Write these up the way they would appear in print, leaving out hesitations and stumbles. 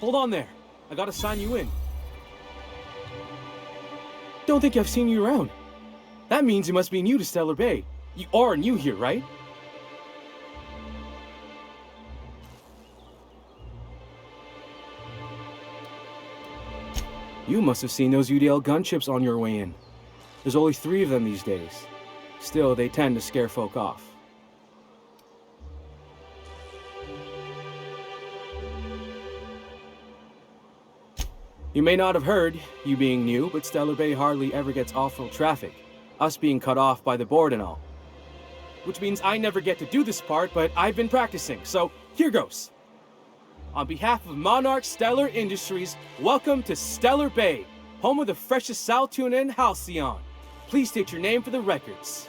Hold on there. I gotta sign you in. Don't think I've seen you around. That means you must be new to Stellar Bay. You are new here, right? You must have seen those UDL gunships on your way in. There's only 3 of them these days. Still, they tend to scare folk off. You may not have heard, you being new, but Stellar Bay hardly ever gets off-road traffic. Us being cut off by the board and all. Which means I never get to do this part, but I've been practicing, so here goes. On behalf of Monarque Stellar Industries, welcome to Stellar Bay, home of the freshest sal tuna and halcyon. Please state your name for the records.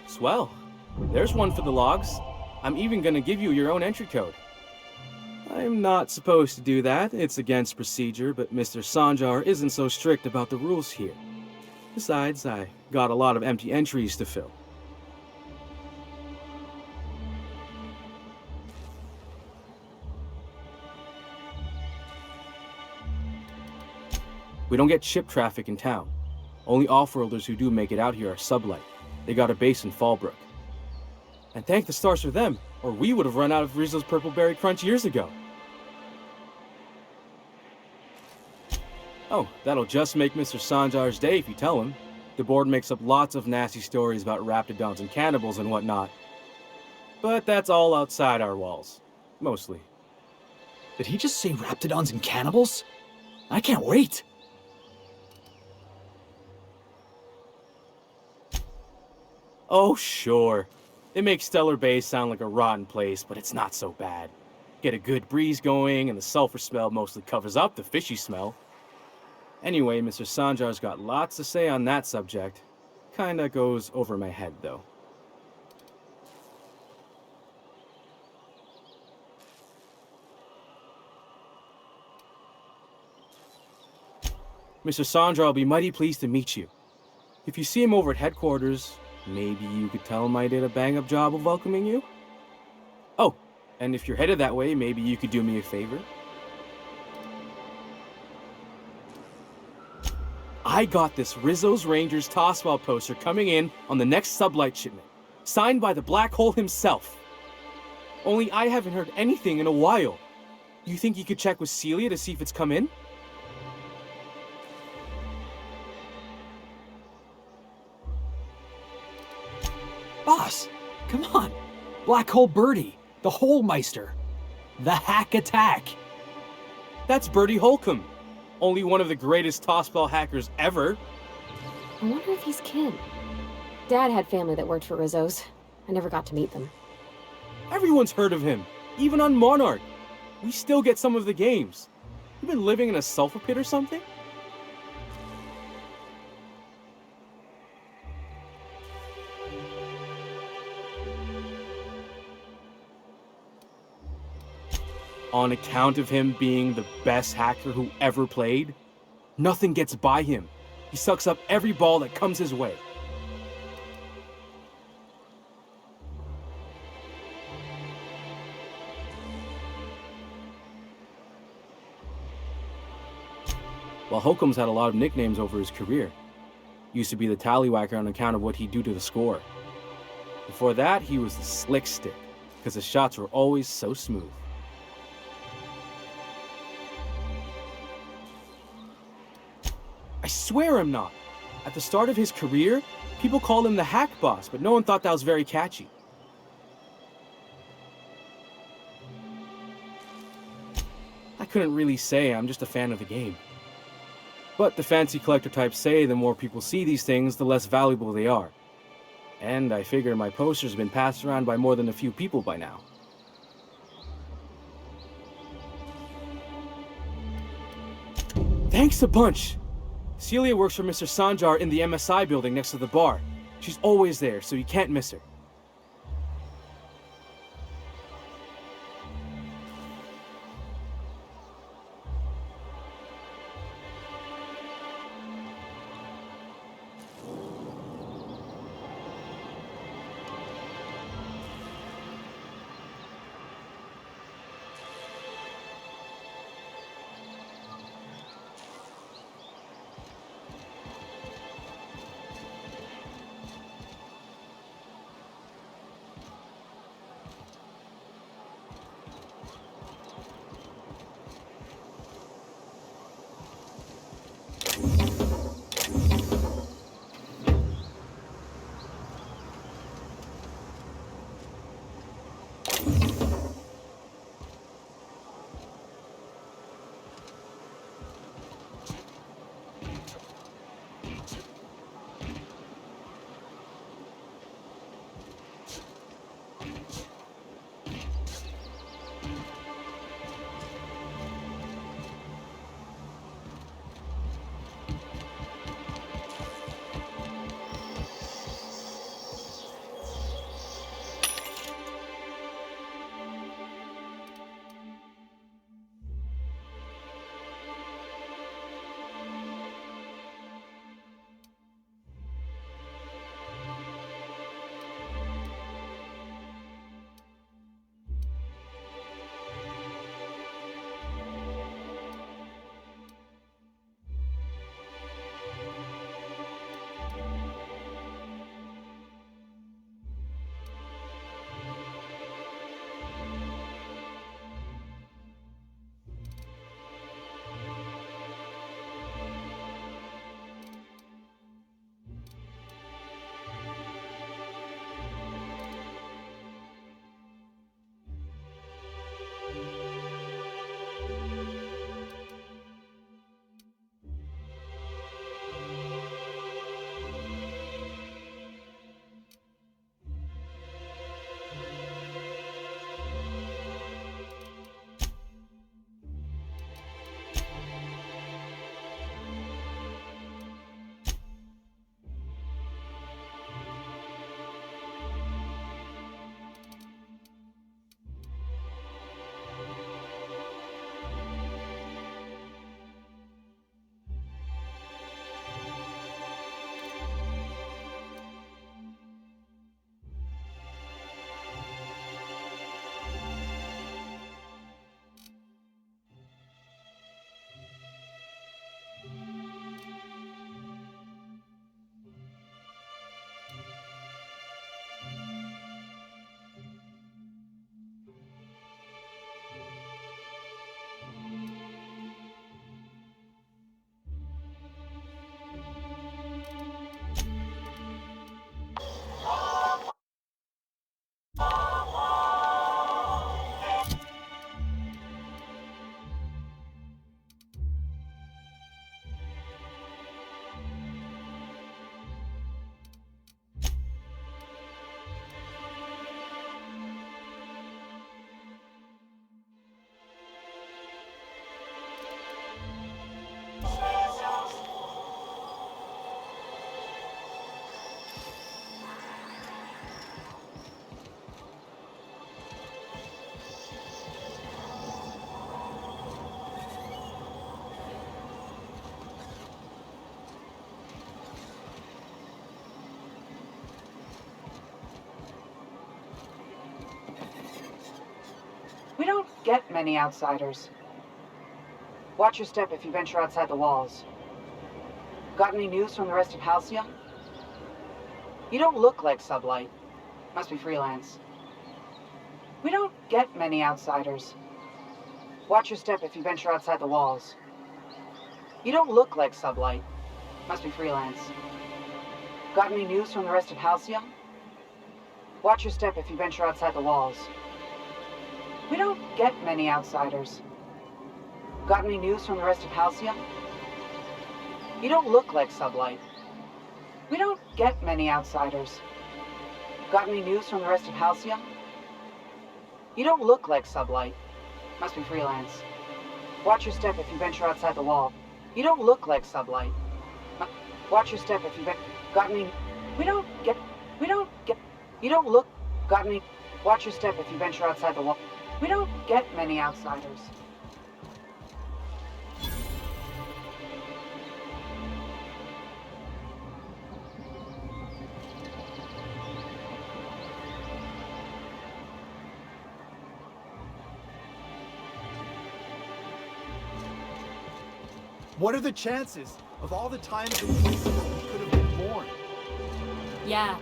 Swell. There's one for the logs. I'm even gonna give you your own entry code. I'm not supposed to do that. It's against procedure, but Mr. Sanjar isn't so strict about the rules here. Besides, I got a lot of empty entries to fill. We don't get ship traffic in town. Only off-worlders who do make it out here are sublight. They got a base in Fallbrook. And thank the stars for them, or we would have run out of Rizzo's Purple Berry Crunch years ago. Oh, that'll just make Mr. Sanjar's day if you tell him. The board makes up lots of nasty stories about raptidons and cannibals and whatnot. But that's all outside our walls. Mostly. Did he just say raptidons and cannibals? I can't wait! Oh, sure. It makes Stellar Bay sound like a rotten place, but it's not so bad. Get a good breeze going, and the sulfur smell mostly covers up the fishy smell. Anyway, Mr. Sanjar's got lots to say on that subject. Kinda goes over my head, though. Mr. Sandra will be mighty pleased to meet you. If you see him over at headquarters, maybe you could tell him I did a bang-up job of welcoming you? Oh, and if you're headed that way, maybe you could do me a favor? I got this Rizzo's Rangers tossball poster coming in on the next sublight shipment, signed by the Black Hole himself. Only I haven't heard anything in a while. You think you could check with Celia to see if it's come in? Boss, come on. Black Hole Birdie, the Hole Meister, the Hack Attack. That's Bertie Holcomb, only one of the greatest tossball hackers ever. I wonder if he's kin. Dad had family that worked for Rizzo's. I never got to meet them. Everyone's heard of him, even on Monarque. We still get some of the games. You been living in a sulfur pit or something? On account of him being the best hacker who ever played, nothing gets by him. He sucks up every ball that comes his way. While Holcomb's had a lot of nicknames over his career. Used to be the tallywhacker on account of what he'd do to the score. Before that, he was the slick stick, because his shots were always so smooth. I swear I'm not. At the start of his career, people called him the Hack Boss, but no one thought that was very catchy. I couldn't really say, I'm just a fan of the game. But the fancy collector types say the more people see these things, the less valuable they are. And I figure my poster's been passed around by more than a few people by now. Thanks a bunch! Celia works for Mr. Sanjar in the MSI building next to the bar. She's always there, so you can't miss her. get many outsiders. Watch your step if you venture outside the walls. Got any news from the rest of Halcyon? You don't look like Sublight. Must be freelance. We don't get many outsiders. Watch your step if you venture outside the walls. You don't look like Sublight. Must be freelance. Got any news from the rest of Halcyon? Watch your step if you venture outside the walls. We don't get many outsiders. Got any news from the rest of Halcyon? You don't look like Sublight. We don't get many outsiders. Got any news from the rest of Halcyon? You don't look like Sublight. Must be freelance. Watch your step if you venture outside the wall. You don't look like Sublight. Watch your step if you got any. We don't get. You don't look. Got any. Watch your step if you venture outside the wall. We don't get many outsiders. What are the chances of all the times and places we could have been born? Yeah.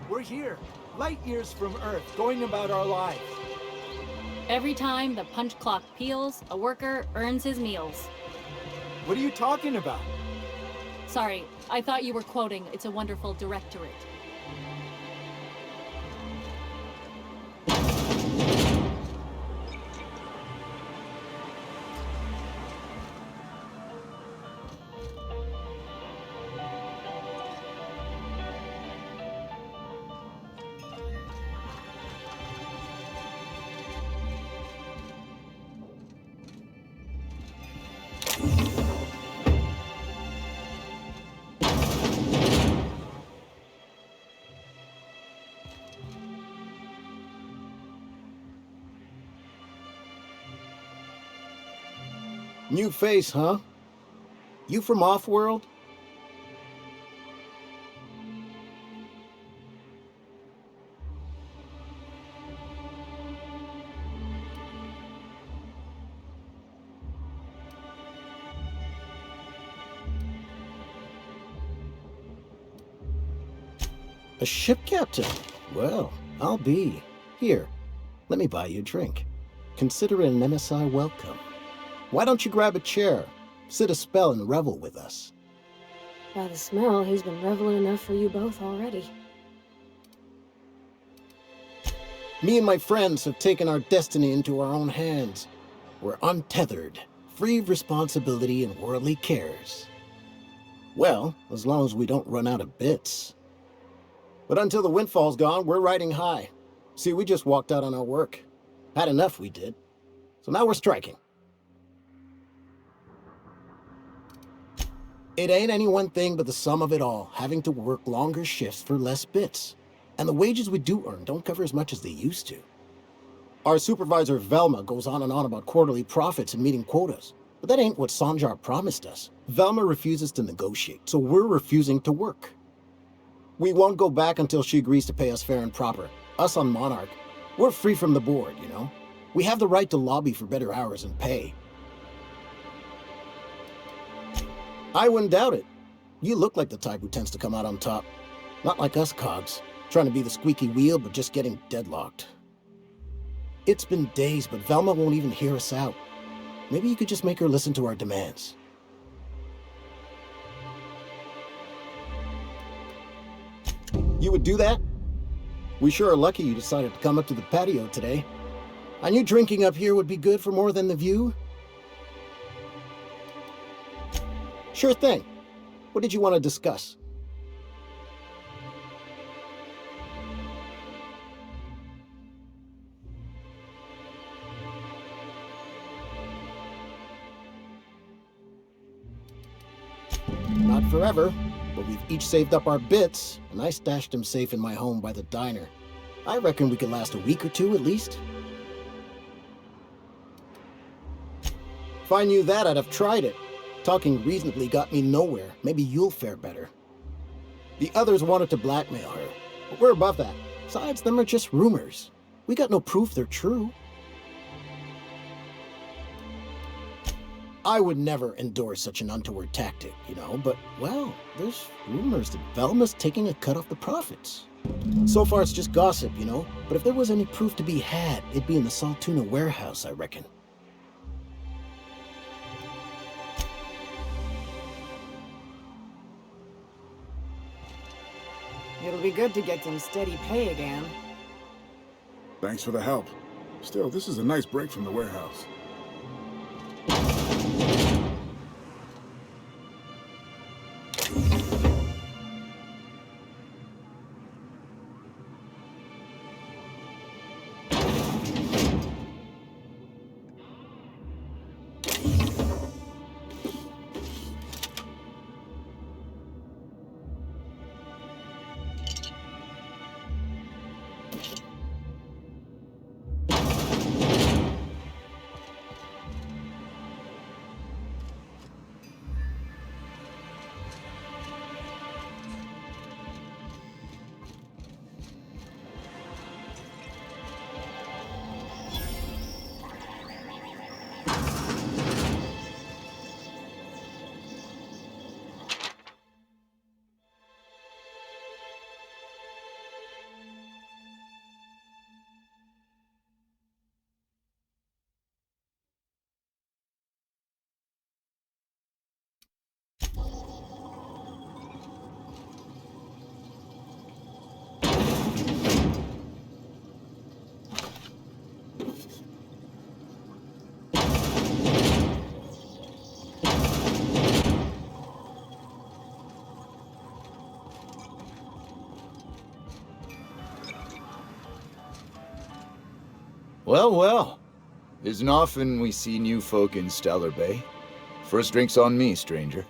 We're here, light years from Earth, going about our lives. Every time the punch clock peals, a worker earns his meals. What are you talking about? Sorry, I thought you were quoting It's a Wonderful Directorate. New face, huh? You from off-world? A ship captain? Well, I'll be. Here, let me buy you a drink. Consider it an MSI welcome. Why don't you grab a chair, sit a spell and revel with us? By the smell, he's been reveling enough for you both already. Me and my friends have taken our destiny into our own hands. We're untethered, free of responsibility and worldly cares. Well, as long as we don't run out of bits. But until the windfall's gone, we're riding high. See, we just walked out on our work. Had enough, we did. So now we're striking. It ain't any one thing but the sum of it all, having to work longer shifts for less bits. And the wages we do earn don't cover as much as they used to. Our supervisor Velma goes on and on about quarterly profits and meeting quotas. But that ain't what Sanjar promised us. Velma refuses to negotiate, so we're refusing to work. We won't go back until she agrees to pay us fair and proper. Us on Monarque, we're free from the board, you know? We have the right to lobby for better hours and pay. I wouldn't doubt it. You look like the type who tends to come out on top. Not like us cogs, trying to be the squeaky wheel but just getting deadlocked. It's been days, but Velma won't even hear us out. Maybe you could just make her listen to our demands. You would do that? We sure are lucky you decided to come up to the patio today. I knew drinking up here would be good for more than the view. Sure thing. What did you want to discuss? Not forever, but we've each saved up our bits, and I stashed them safe in my home by the diner. I reckon we could last a week or two at least. If I knew that, I'd have tried it. Talking reasonably got me nowhere. Maybe you'll fare better. The others wanted to blackmail her, but we're above that. Besides, them are just rumors. We got no proof they're true. I would never endorse such an untoward tactic, you know, but, well, there's rumors that Velma's taking a cut off the profits. So far, it's just gossip, you know, but if there was any proof to be had, it'd be in the Saltuna warehouse, I reckon. It'll be good to get some steady pay again. Thanks for the help. Still, this is a nice break from the warehouse. Well, well. Isn't often we see new folk in Stellar Bay. First drink's on me, stranger.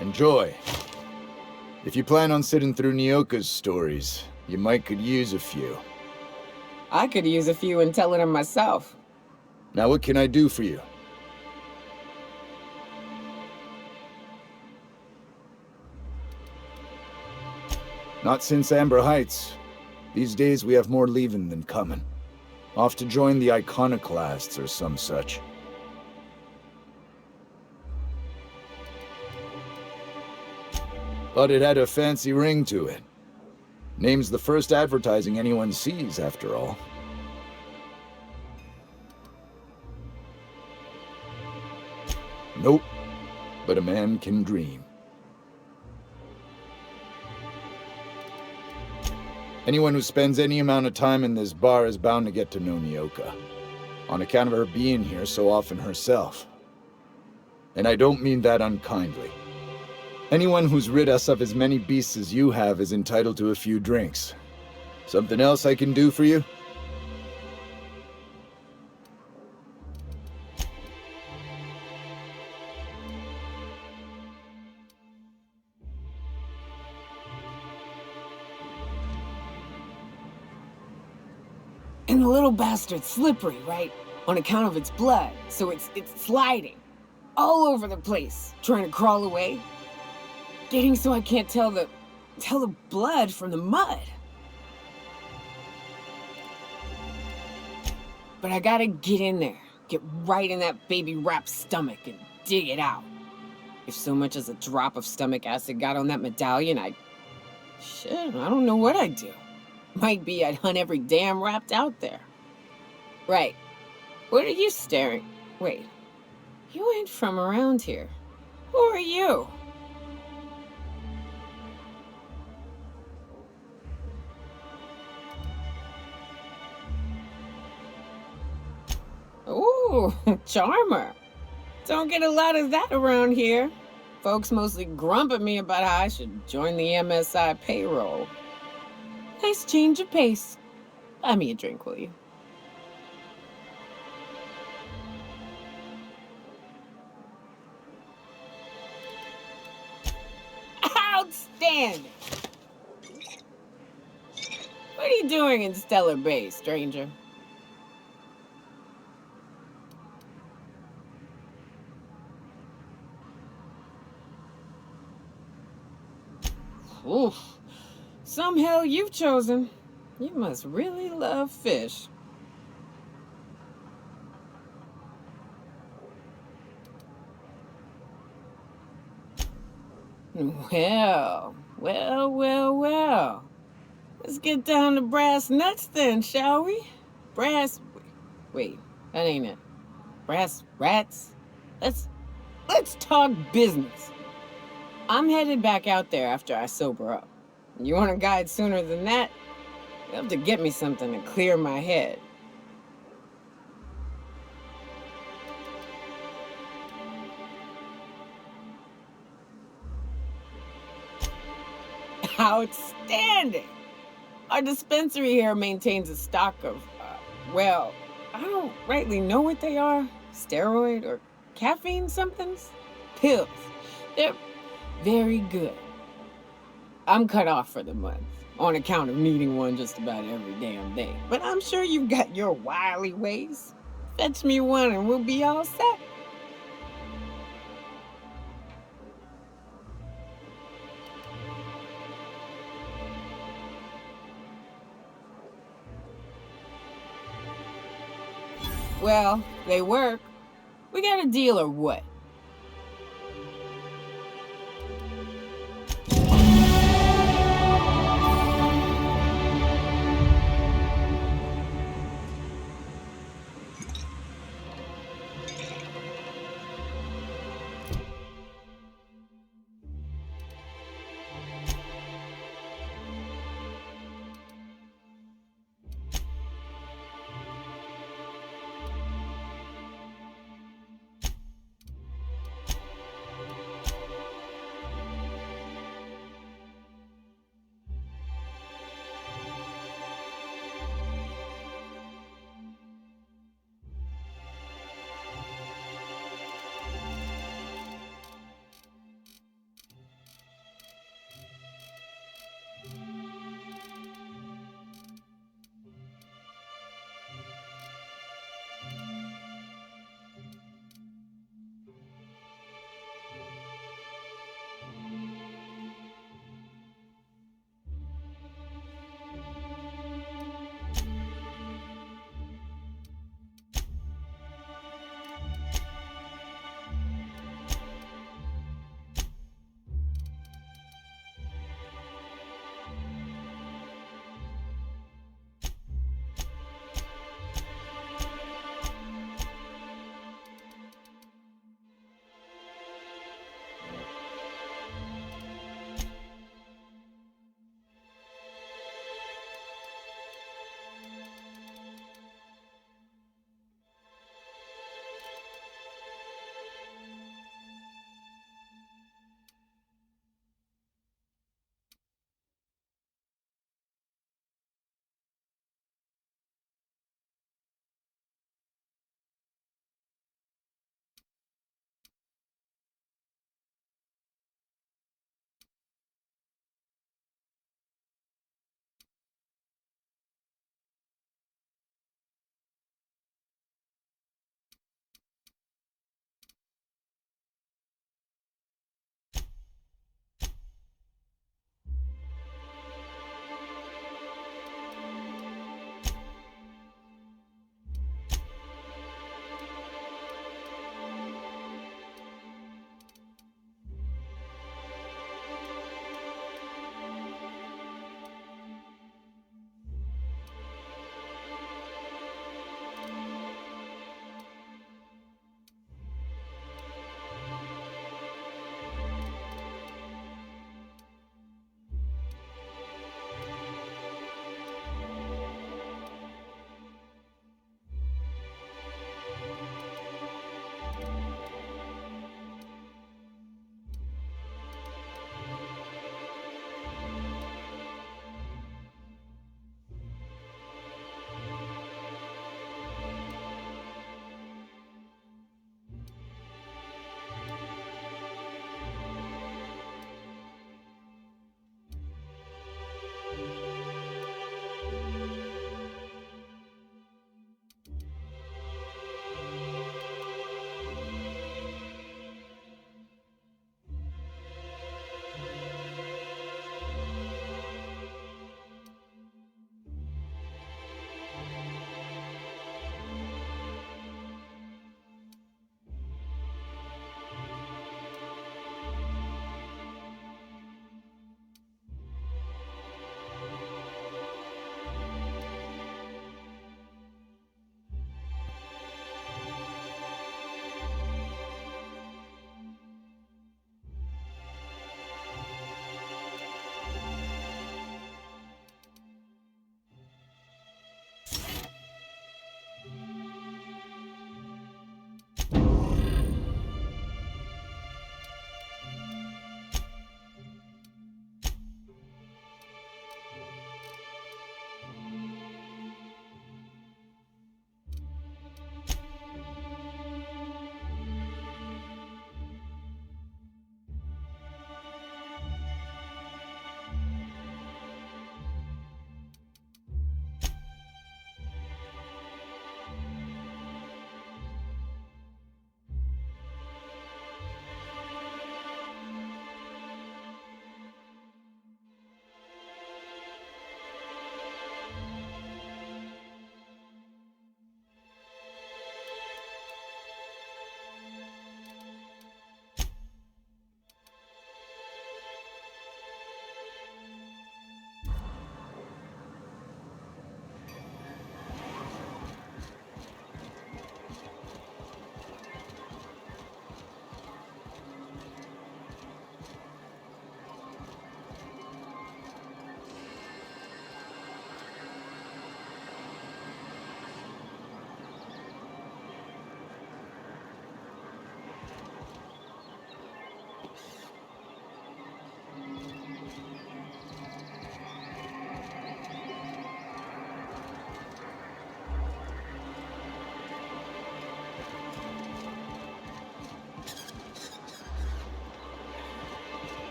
Enjoy. If you plan on sitting through Nyoka's stories, you might could use a few. I could use a few and telling them myself. Now what can I do for you? Not since Amber Heights. These days we have more leaving than coming. Off to join the Iconoclasts or some such. But it had a fancy ring to it. Name's the first advertising anyone sees, after all. Nope. But a man can dream. Anyone who spends any amount of time in this bar is bound to get to know Nyoka, on account of her being here so often herself. And I don't mean that unkindly. Anyone who's rid us of as many beasts as you have is entitled to a few drinks. Something else I can do for you? And the little bastard's slippery, right? On account of its blood, so it's sliding. All over the place, trying to crawl away. Getting so I can't tell the blood from the mud. But I gotta get in there, get right in that baby rap's stomach and dig it out. If so much as a drop of stomach acid got on that medallion, shit, I don't know what I'd do. Might be I'd hunt every damn rapt out there. Right. What are you staring? Wait. You ain't from around here. Who are you? Ooh, charmer. Don't get a lot of that around here. Folks mostly grump at me about how I should join the MSI payroll. Nice change of pace. Buy me a drink, will you? Outstanding! What are you doing in Stellar Bay, stranger? Oof. Some hell you've chosen. You must really love fish. Well. Let's get down to brass nuts then, shall we? Brass... Wait, that ain't it. Brass rats? Let's talk business. I'm headed back out there after I sober up. You want a guide sooner than that? You'll have to get me something to clear my head. Outstanding! Our dispensary here maintains a stock of, well, I don't rightly know what they are. Steroid or caffeine somethings? Pills. They're very good. I'm cut off for the month, on account of needing one just about every damn day. But I'm sure you've got your wily ways. Fetch me one and we'll be all set. Well, they work. We got a deal or what?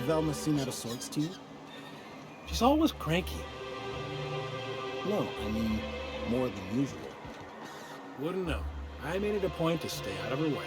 Velma seem out of sorts to you? She's always cranky. No, I mean more than usual. Wouldn't know. I made it a point to stay out of her way.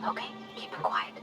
Okay, keep it quiet.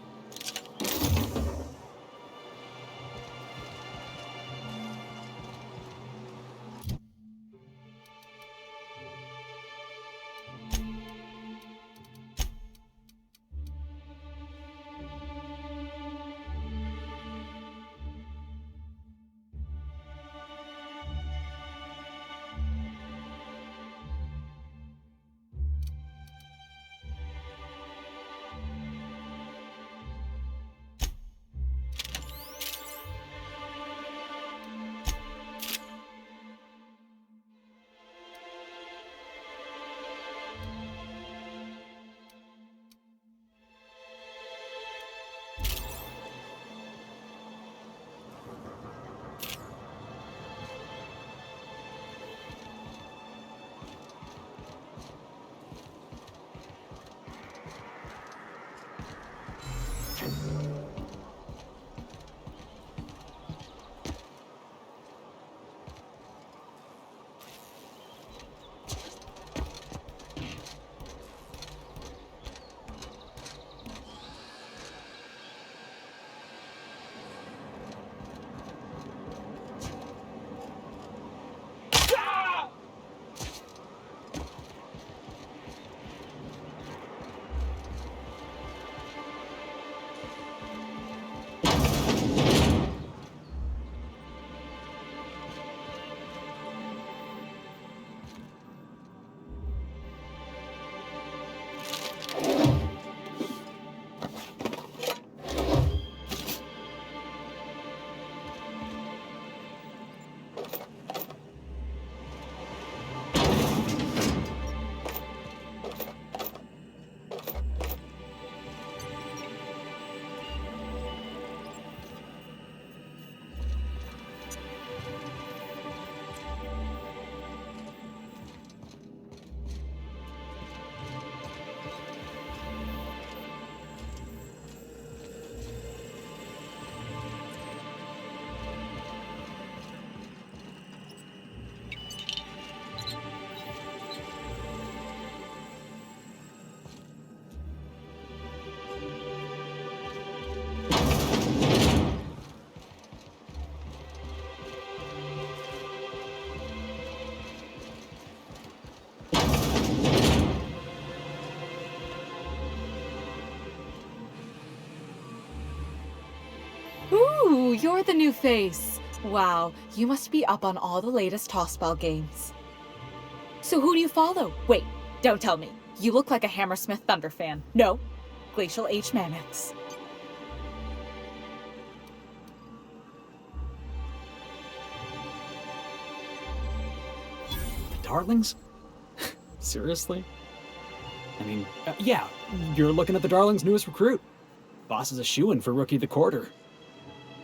Ooh, you're the new face. Wow, you must be up on all the latest tossball games. So who do you follow? Wait, don't tell me. You look like a Hammersmith Thunder fan. No, Glacial H. Mammoths. The Darlings? Seriously? I mean, yeah, you're looking at the Darlings' newest recruit. Boss is a shoo-in for Rookie of the Quarter.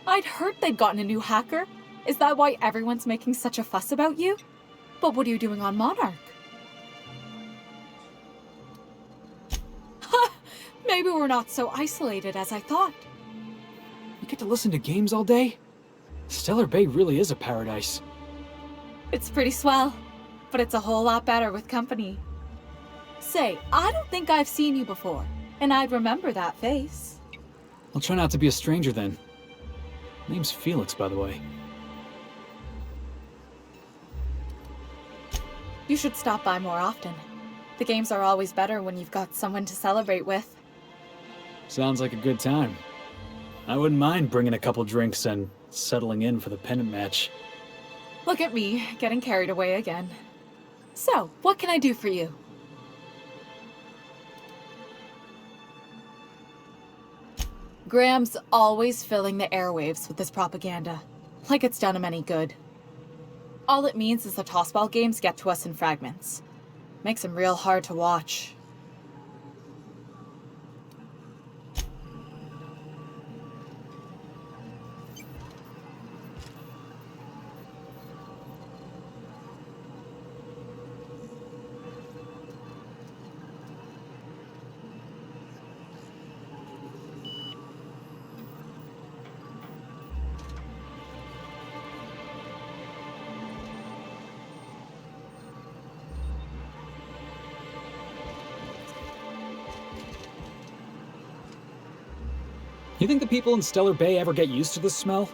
I'd heard they'd gotten a new hacker. Is that why everyone's making such a fuss about you? But what are you doing on Monarch? Ha! Maybe we're not so isolated as I thought. You get to listen to games all day? Stellar Bay really is a paradise. It's pretty swell, but it's a whole lot better with company. Say, I don't think I've seen you before, and I'd remember that face. I'll try not to be a stranger then. Name's Felix, by the way. You should stop by more often. The games are always better when you've got someone to celebrate with. Sounds like a good time. I wouldn't mind bringing a couple drinks and settling in for the pennant match. Look at me, getting carried away again. So, what can I do for you? Graham's always filling the airwaves with this propaganda, like it's done him any good. All it means is the tossball games get to us in fragments. Makes them real hard to watch. You think the people in Stellar Bay ever get used to this smell?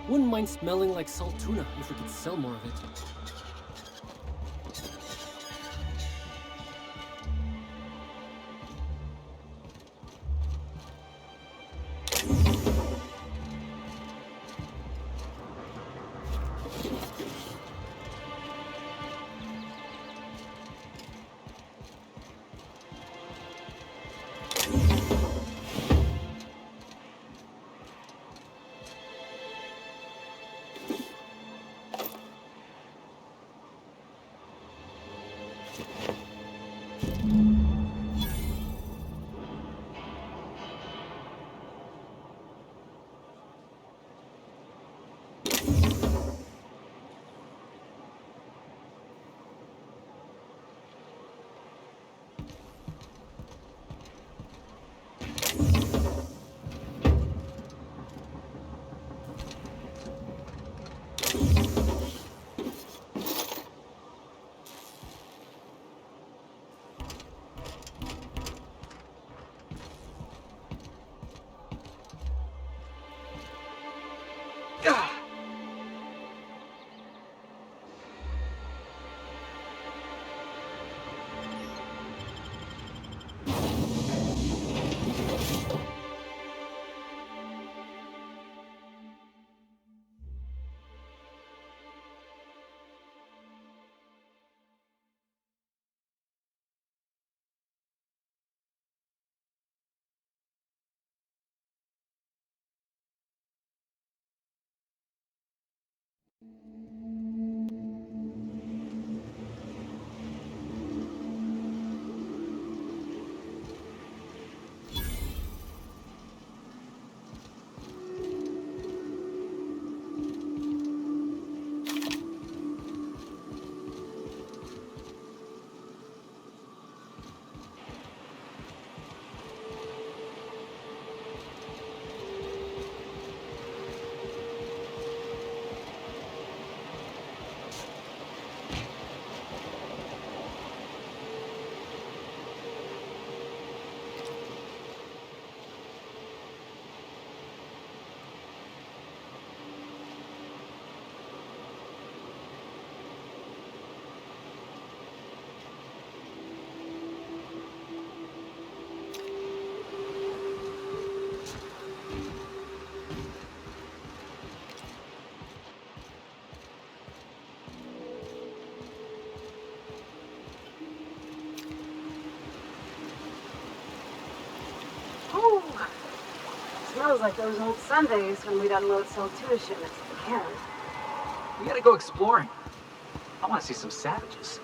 Wouldn't mind smelling like salt tuna if we could sell more of it. Oh, smells like those old Sundays when we'd unload Saltuna shipments at the cannon. We gotta go exploring. I want to see some savages.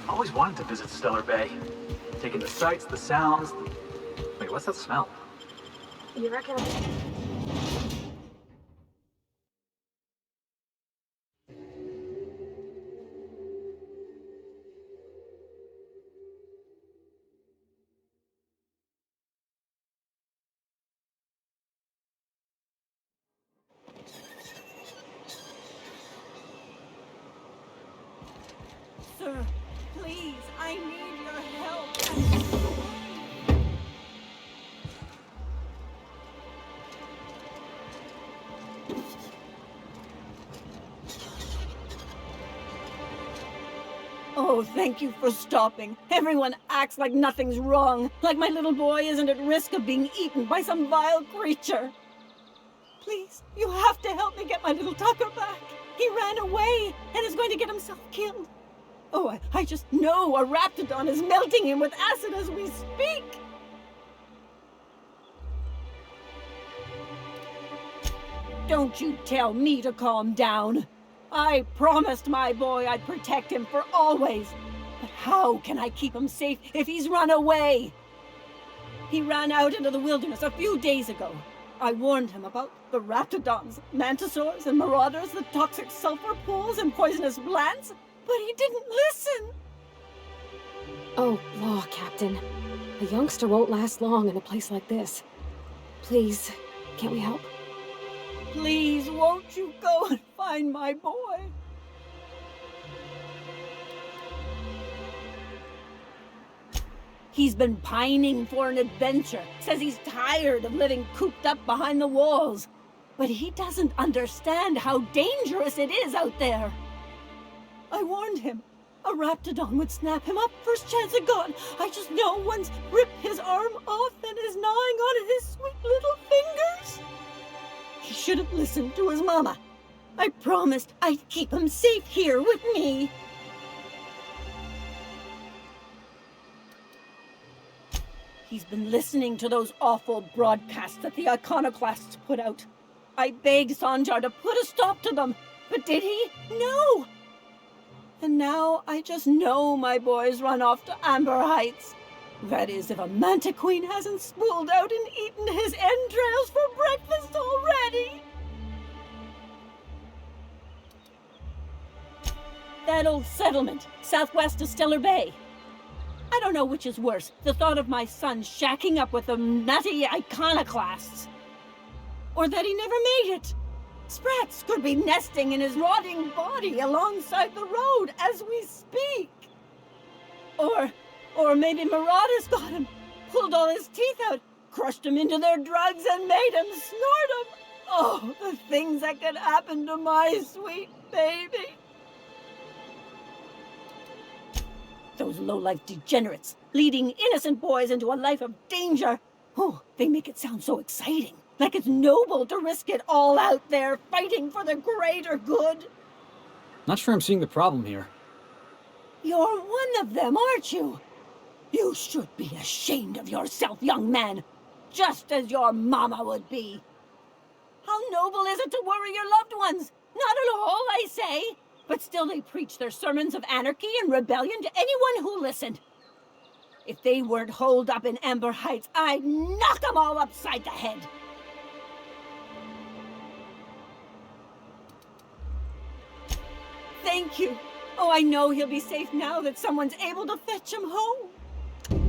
Always wanted to visit Stellar Bay. Taking the sights, the sounds. Wait, what's that smell? You reckon? Sir, please, I need your help. Oh, thank you for stopping. Everyone acts like nothing's wrong, like my little boy isn't at risk of being eaten by some vile creature. Please, you have to help me get my little Tucker back. He ran away and is going to get himself killed. Oh, I just know a raptidon is melting him with acid as we speak. Don't you tell me to calm down. I promised my boy I'd protect him for always. But how can I keep him safe if he's run away? He ran out into the wilderness a few days ago. I warned him about the raptidons, mantisaurs, and marauders, the toxic sulfur pools, and poisonous plants. But he didn't listen! Oh, law, Captain. A youngster won't last long in a place like this. Please, can't we help? Please, won't you go and find my boy? He's been pining for an adventure. Says he's tired of living cooped up behind the walls. But he doesn't understand how dangerous it is out there. I warned him. A raptidon would snap him up first chance it got. I just know one's ripped his arm off and is gnawing on his sweet little fingers. He should have listened to his mama. I promised I'd keep him safe here with me. He's been listening to those awful broadcasts that the iconoclasts put out. I begged Sanjar to put a stop to them, but did he? No! And now I just know my boy's run off to Amber Heights. That is, if a mantiqueen hasn't spooled out and eaten his entrails for breakfast already. That old settlement, southwest of Stellar Bay. I don't know which is worse, the thought of my son shacking up with the nutty iconoclasts, or that he never made it. Sprats could be nesting in his rotting body alongside the road as we speak. Or maybe Marauders got him, pulled all his teeth out, crushed him into their drugs, and made him snort them. Oh, the things that could happen to my sweet baby. Those low-life degenerates, leading innocent boys into a life of danger. Oh, they make it sound so exciting, like it's noble to risk it all out there, fighting for the greater good. Not sure I'm seeing the problem here. You're one of them, aren't you? You should be ashamed of yourself, young man, just as your mama would be. How noble is it to worry your loved ones? Not at all, I say. But still they preach their sermons of anarchy and rebellion to anyone who listened. If they weren't holed up in Amber Heights, I'd knock them all upside the head. Thank you. Oh, I know he'll be safe now that someone's able to fetch him home.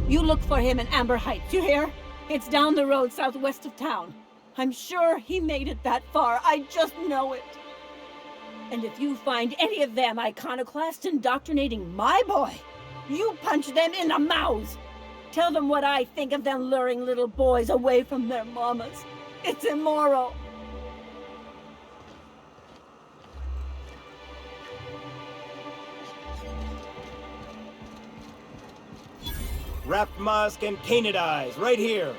You look for him in Amber Heights, you hear? It's down the road southwest of town. I'm sure he made it that far. I just know it. And if you find any of them iconoclasts indoctrinating my boy, you punch them in the mouths. Tell them what I think of them luring little boys away from their mamas. It's immoral. Wrapped musk and canid eyes, right here.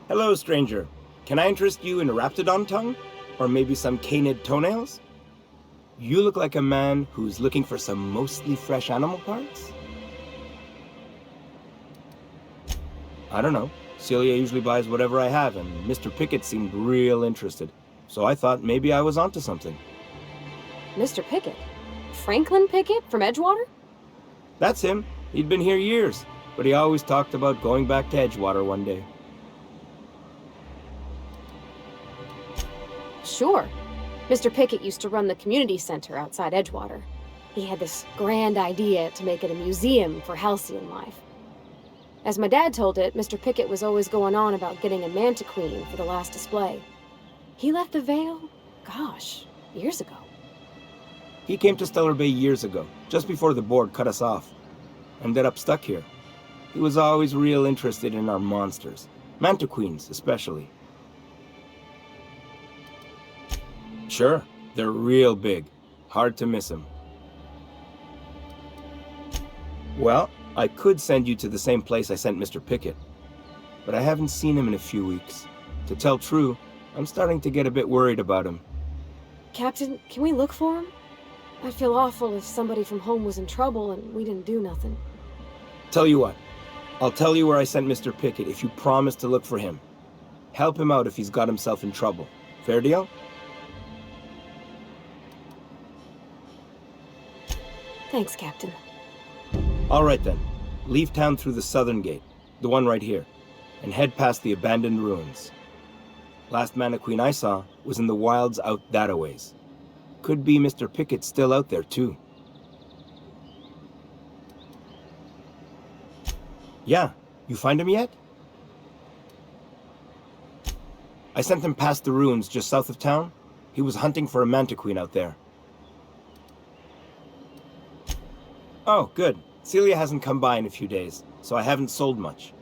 Hello, stranger. Can I interest you in raptidon tongue? Or maybe some canid toenails? You look like a man who's looking for some mostly fresh animal parts? I don't know. Celia usually buys whatever I have, and Mr. Pickett seemed real interested. So I thought maybe I was onto something. Mr. Pickett? Franklin Pickett from Edgewater? That's him. He'd been here years, but he always talked about going back to Edgewater one day. Sure. Mr. Pickett used to run the community center outside Edgewater. He had this grand idea to make it a museum for halcyon life. As my dad told it, Mr. Pickett was always going on about getting a manta queen for the last display. He left the Vale, gosh, years ago. He came to Stellar Bay years ago, just before the board cut us off. Ended up stuck here. He was always real interested in our monsters. Manta queens, especially. Sure, they're real big. Hard to miss them. Well, I could send you to the same place I sent Mr. Pickett, but I haven't seen him in a few weeks. To tell true, I'm starting to get a bit worried about him. Captain, can we look for him? I'd feel awful if somebody from home was in trouble and we didn't do nothing. Tell you what, I'll tell you where I sent Mr. Pickett if you promise to look for him. Help him out if he's got himself in trouble. Fair deal? Thanks, Captain. All right then. Leave town through the southern gate, the one right here, and head past the abandoned ruins. Last Mana Queen I saw was in the wilds out that-a-ways. Could be Mr. Pickett still out there too. Yeah, you find him yet? I sent him past the ruins just south of town. He was hunting for a manta queen out there. Oh, good. Celia hasn't come by in a few days, so I haven't sold much.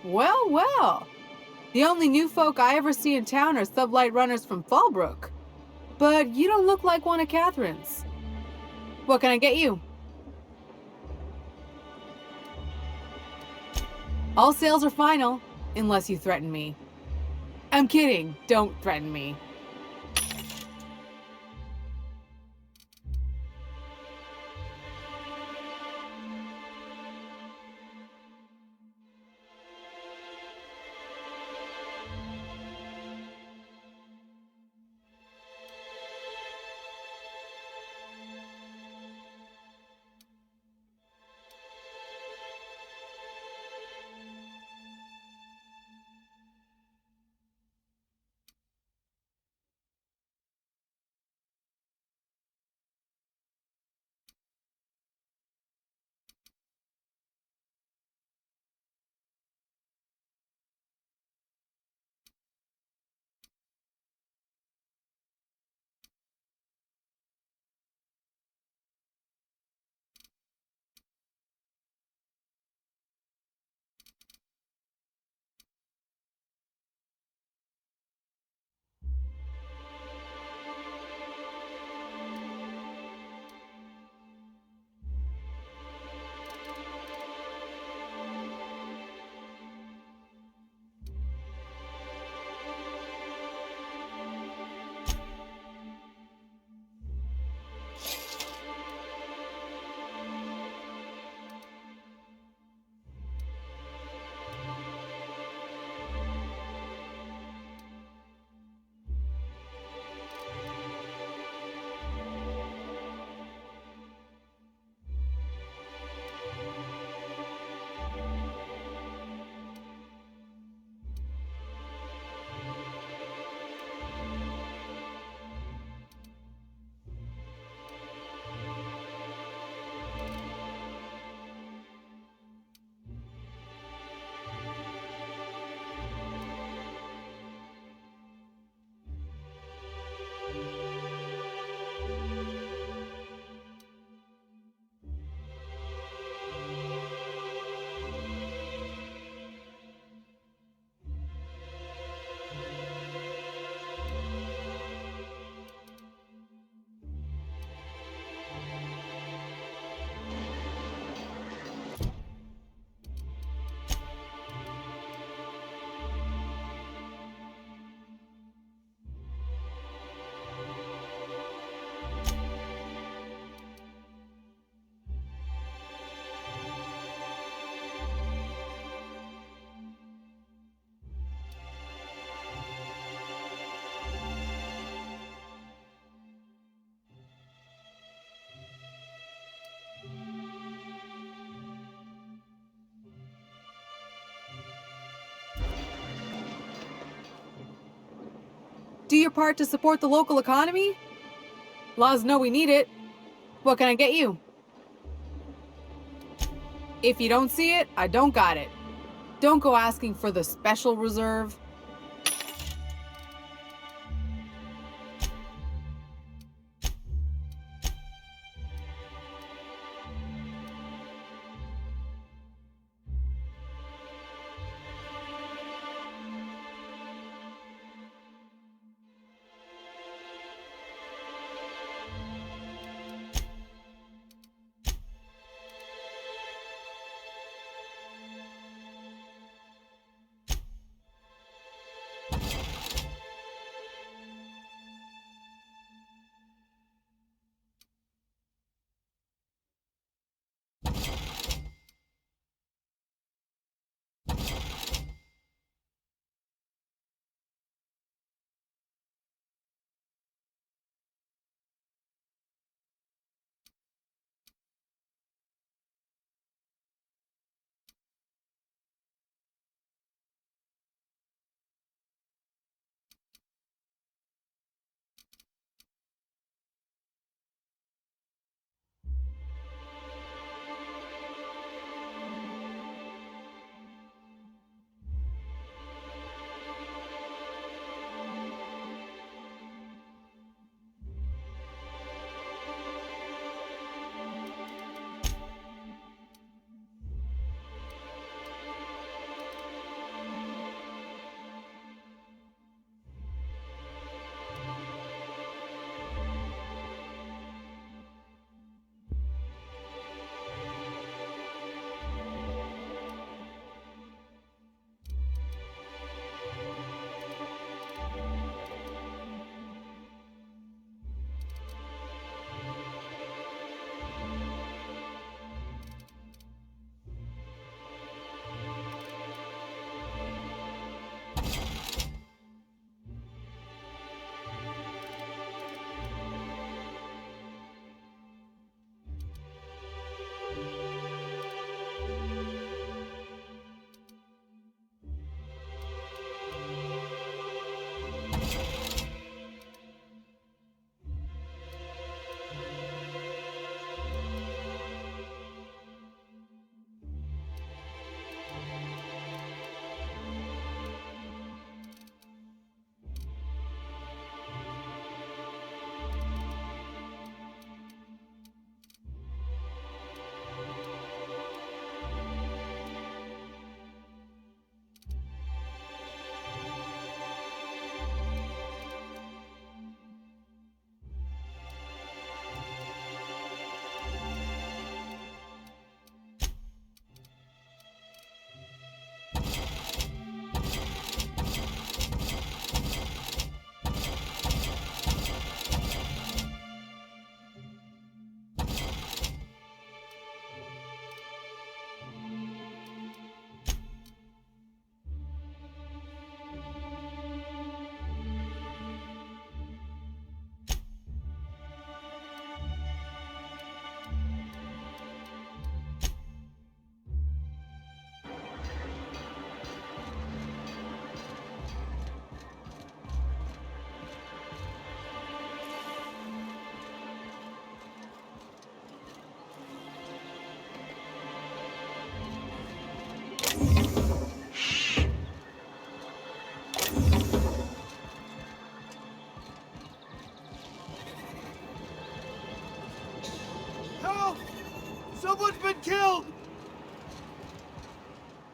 Well, well. The only new folk I ever see in town are sublight runners from Fallbrook. But you don't look like one of Catherine's. What can I get you? All sales are final, unless you threaten me. I'm kidding. Don't threaten me. Do your part to support the local economy? Laws know we need it. What can I get you? If you don't see it, I don't got it. Don't go asking for the special reserve.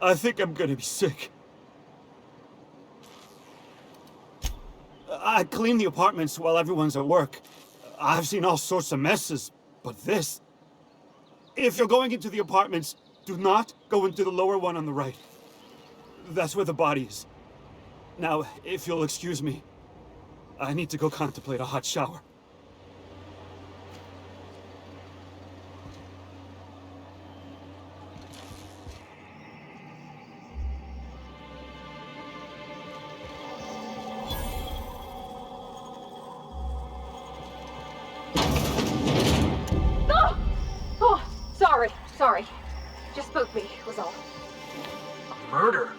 I think I'm gonna be sick. I clean the apartments while everyone's at work. I've seen all sorts of messes, but this... If you're going into the apartments, do not go into the lower one on the right. That's where the body is. Now, if you'll excuse me, I need to go contemplate a hot shower. Oh! Oh, sorry. Just spooked me, was all. A murder?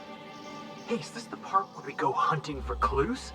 Hey, is this the part where we go hunting for clues?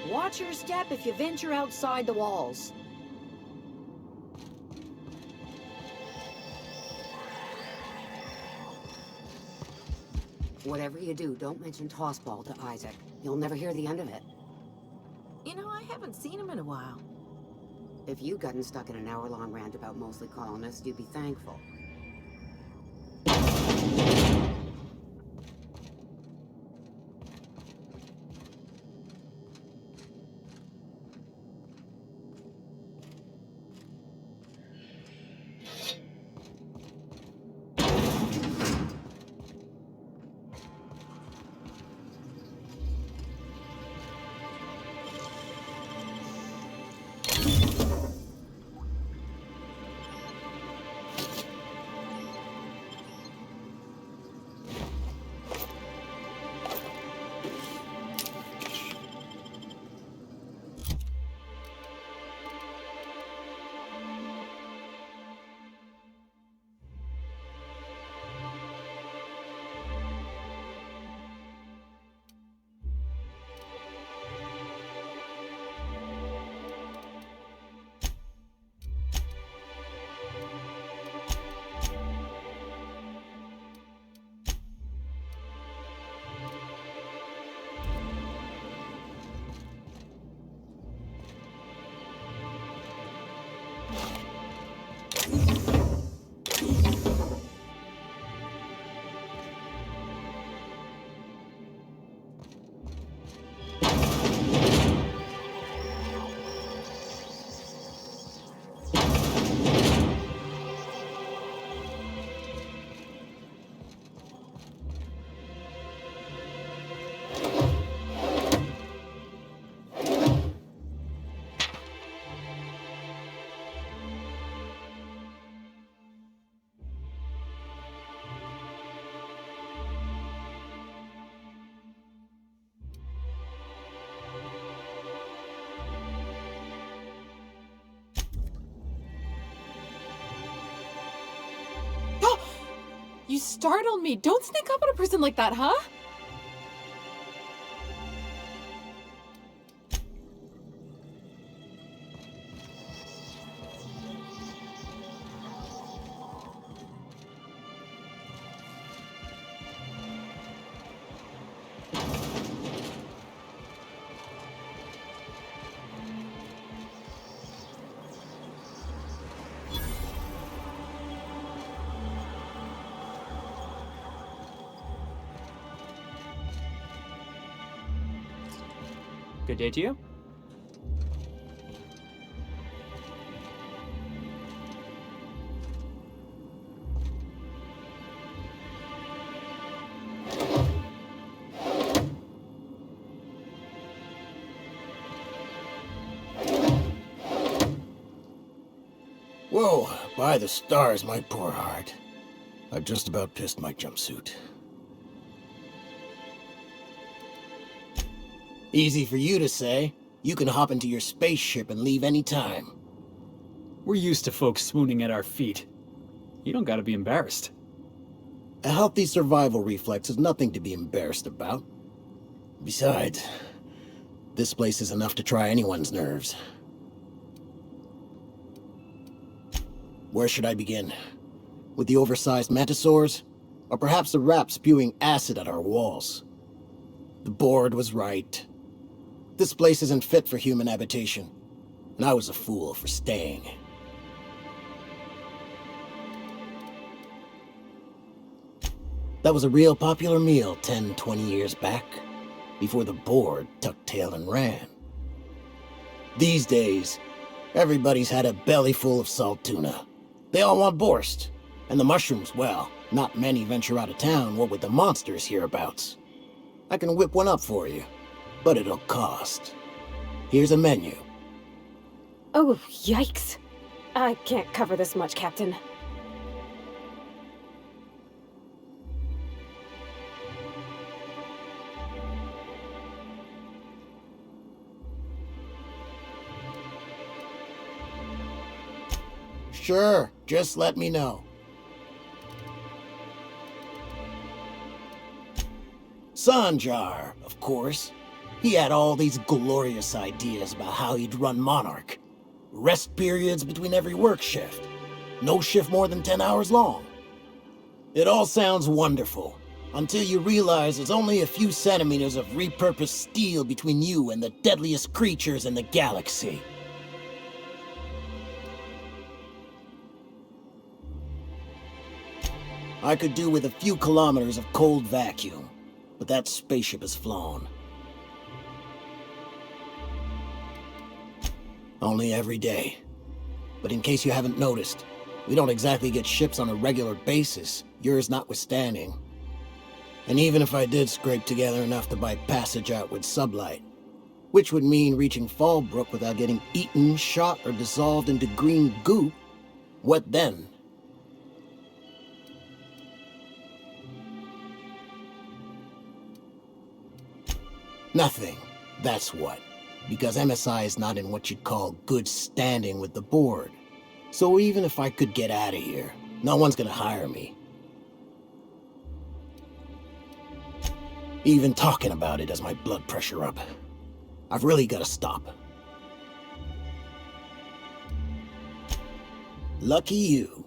Watch your step if you venture outside the walls. Whatever you do, don't mention Tossball to Isaac. You'll never hear the end of it. You know, I haven't seen him in a while. If you'd gotten stuck in an hour-long rant about mostly colonists, you'd be thankful. You startled me. Don't sneak up on a person like that, huh? Good day to you. Whoa, by the stars, my poor heart. I've just about pissed my jumpsuit. Easy for you to say. You can hop into your spaceship and leave any time. We're used to folks swooning at our feet. You don't gotta be embarrassed. A healthy survival reflex is nothing to be embarrassed about. Besides, this place is enough to try anyone's nerves. Where should I begin? With the oversized mantisaurs? Or perhaps the rats spewing acid at our walls? The board was right. This place isn't fit for human habitation, and I was a fool for staying. That was a real popular meal 10, 20 years back, before the board tucked tail and ran. These days, everybody's had a belly full of salt tuna. They all want borscht, and the mushrooms, well, not many venture out of town, what with the monsters hereabouts. I can whip one up for you, but it'll cost. Here's a menu. Oh, yikes. I can't cover this much, Captain. Sure, just let me know. Sanjar, of course. He had all these glorious ideas about how he'd run Monarque. Rest periods between every work shift. No shift more than 10 hours long. It all sounds wonderful, until you realize there's only a few centimeters of repurposed steel between you and the deadliest creatures in the galaxy. I could do with a few kilometers of cold vacuum, but that spaceship is flown. Only every day. But in case you haven't noticed, we don't exactly get ships on a regular basis, yours notwithstanding. And even if I did scrape together enough to buy passage out with sublight, which would mean reaching Fallbrook without getting eaten, shot, or dissolved into green goop, what then? Nothing, that's what. Because MSI is not in what you'd call good standing with the board. So even if I could get out of here, no one's gonna hire me. Even talking about it has my blood pressure up. I've really gotta stop. Lucky you.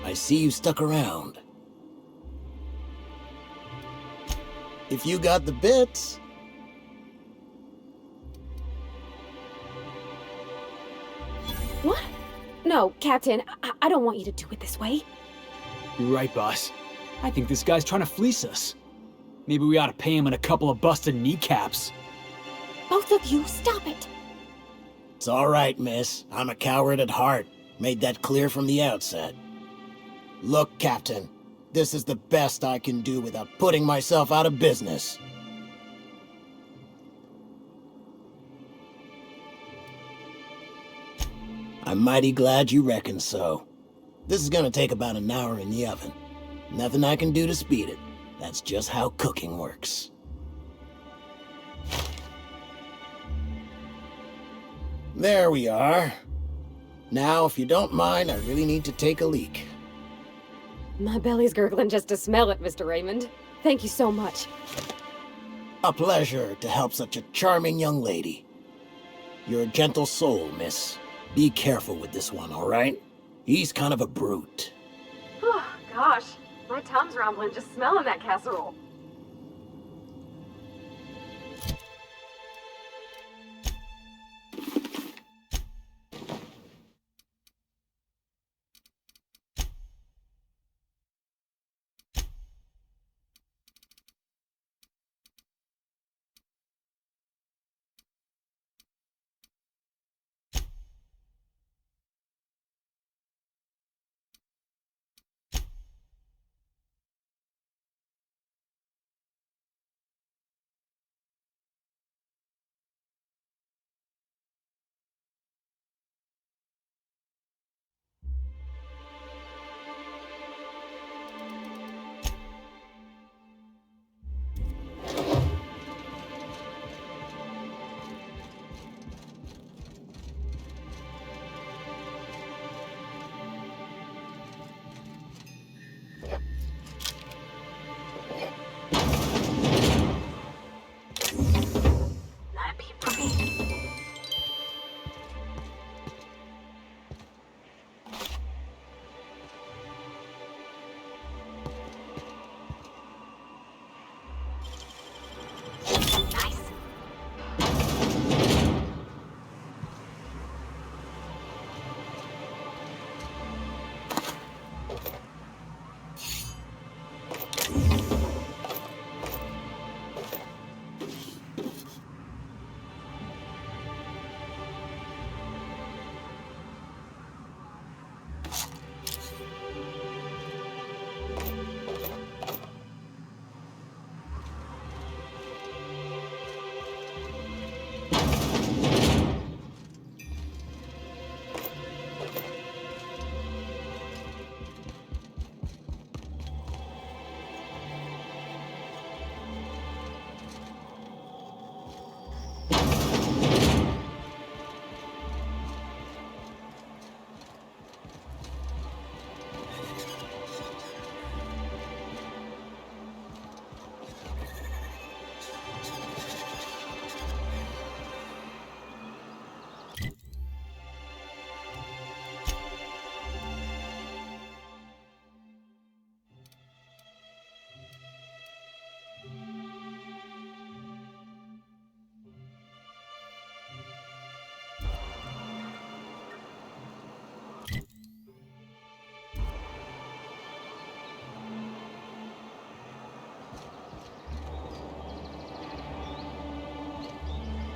I see you stuck around. If you got the bits... What? No, Captain, I don't want you to do it this way. You're right, boss. I think this guy's trying to fleece us. Maybe we ought to pay him in a couple of busted kneecaps. Both of you, stop it! It's all right, miss. I'm a coward at heart. Made that clear from the outset. Look, Captain, this is the best I can do without putting myself out of business. I'm mighty glad you reckon so. This is gonna take about an hour in the oven. Nothing I can do to speed it. That's just how cooking works. There we are. Now, if you don't mind, I really need to take a leak. My belly's gurgling just to smell it, Mr. Raymond. Thank you so much. A pleasure to help such a charming young lady. You're a gentle soul, miss. Be careful with this one, all right? He's kind of a brute. Oh, gosh. My tongue's rumbling just smelling that casserole.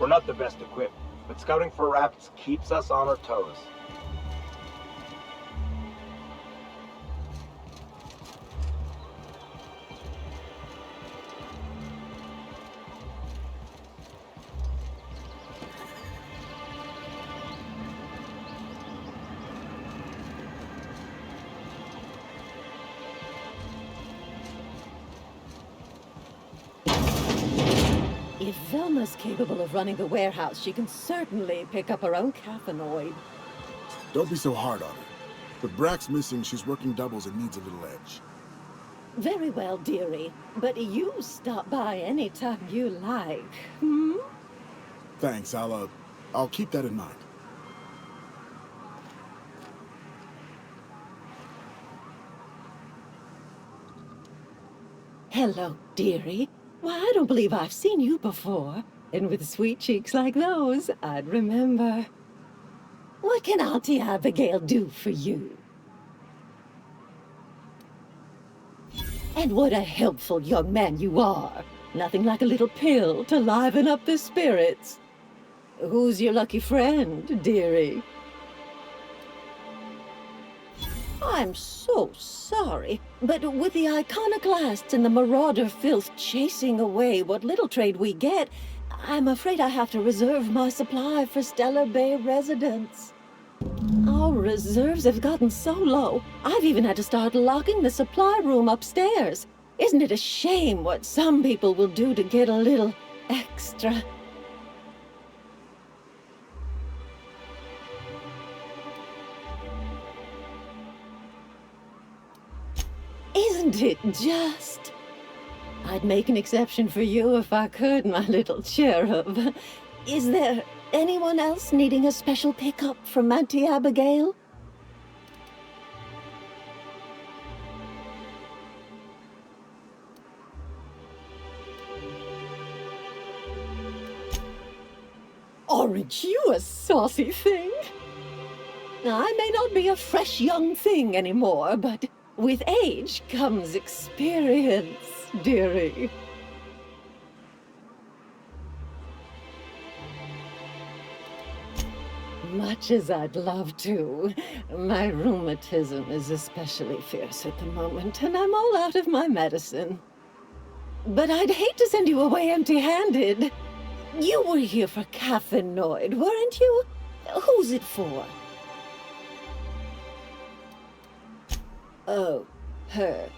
We're not the best equipped, but scouting for rats keeps us on our toes. If Velma's capable of running the warehouse, she can certainly pick up her own caffeinoid. Don't be so hard on her. With Brack's missing, she's working doubles and needs a little edge. Very well, dearie. But you stop by anytime you like, hmm? Thanks, I'll keep that in mind. Hello, dearie. Why, I don't believe I've seen you before. And with sweet cheeks like those, I'd remember. What can Auntie Abigail do for you? And what a helpful young man you are. Nothing like a little pill to liven up the spirits. Who's your lucky friend, dearie? I'm so sorry, but with the iconoclasts and the marauder filth chasing away what little trade we get, I'm afraid I have to reserve my supply for Stellar Bay residents. Our reserves have gotten so low, I've even had to start locking the supply room upstairs. Isn't it a shame what some people will do to get a little extra? Isn't it just? I'd make an exception for you if I could, my little cherub. Is there anyone else needing a special pickup from Auntie Abigail? Aren't you a saucy thing? I may not be a fresh young thing anymore, but with age comes experience, dearie. Much as I'd love to, my rheumatism is especially fierce at the moment, and I'm all out of my medicine. But I'd hate to send you away empty-handed. You were here for Caffeinoid, weren't you? Who's it for? Oh, her.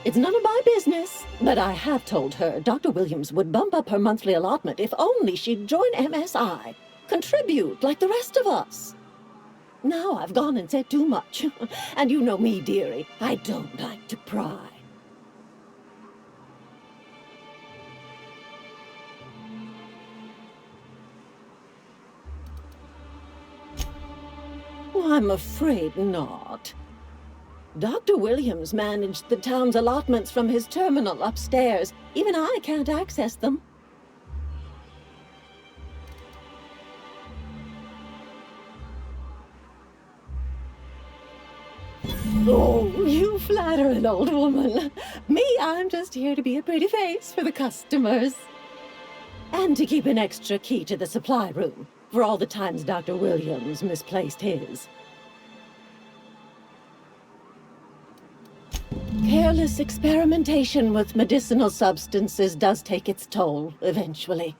It's none of my business, but I have told her Dr. Williams would bump up her monthly allotment if only she'd join MSI. Contribute like the rest of us. Now I've gone and said too much. And you know me, dearie. I don't like to pry. Well, I'm afraid not. Dr. Williams managed the town's allotments from his terminal upstairs. Even I can't access them. Oh, you flatter an old woman. Me, I'm just here to be a pretty face for the customers. And to keep an extra key to the supply room, for all the times Dr. Williams misplaced his. Careless experimentation with medicinal substances does take its toll, eventually.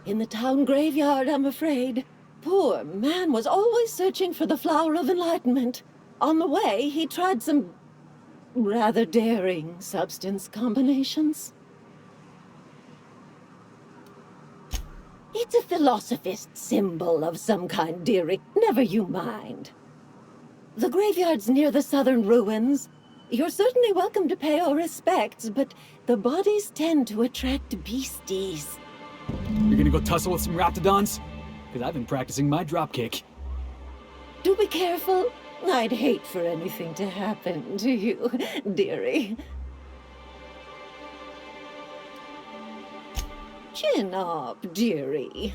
In the town graveyard, I'm afraid. Poor man was always searching for the flower of enlightenment. On the way, he tried some rather daring substance combinations. It's a philosophist symbol of some kind, dearie. Never you mind. The graveyard's near the southern ruins. You're certainly welcome to pay our respects, but the bodies tend to attract beasties. You're gonna go tussle with some raptidons? Because I've been practicing my dropkick. Do be careful. I'd hate for anything to happen to you, dearie. Chin up, dearie.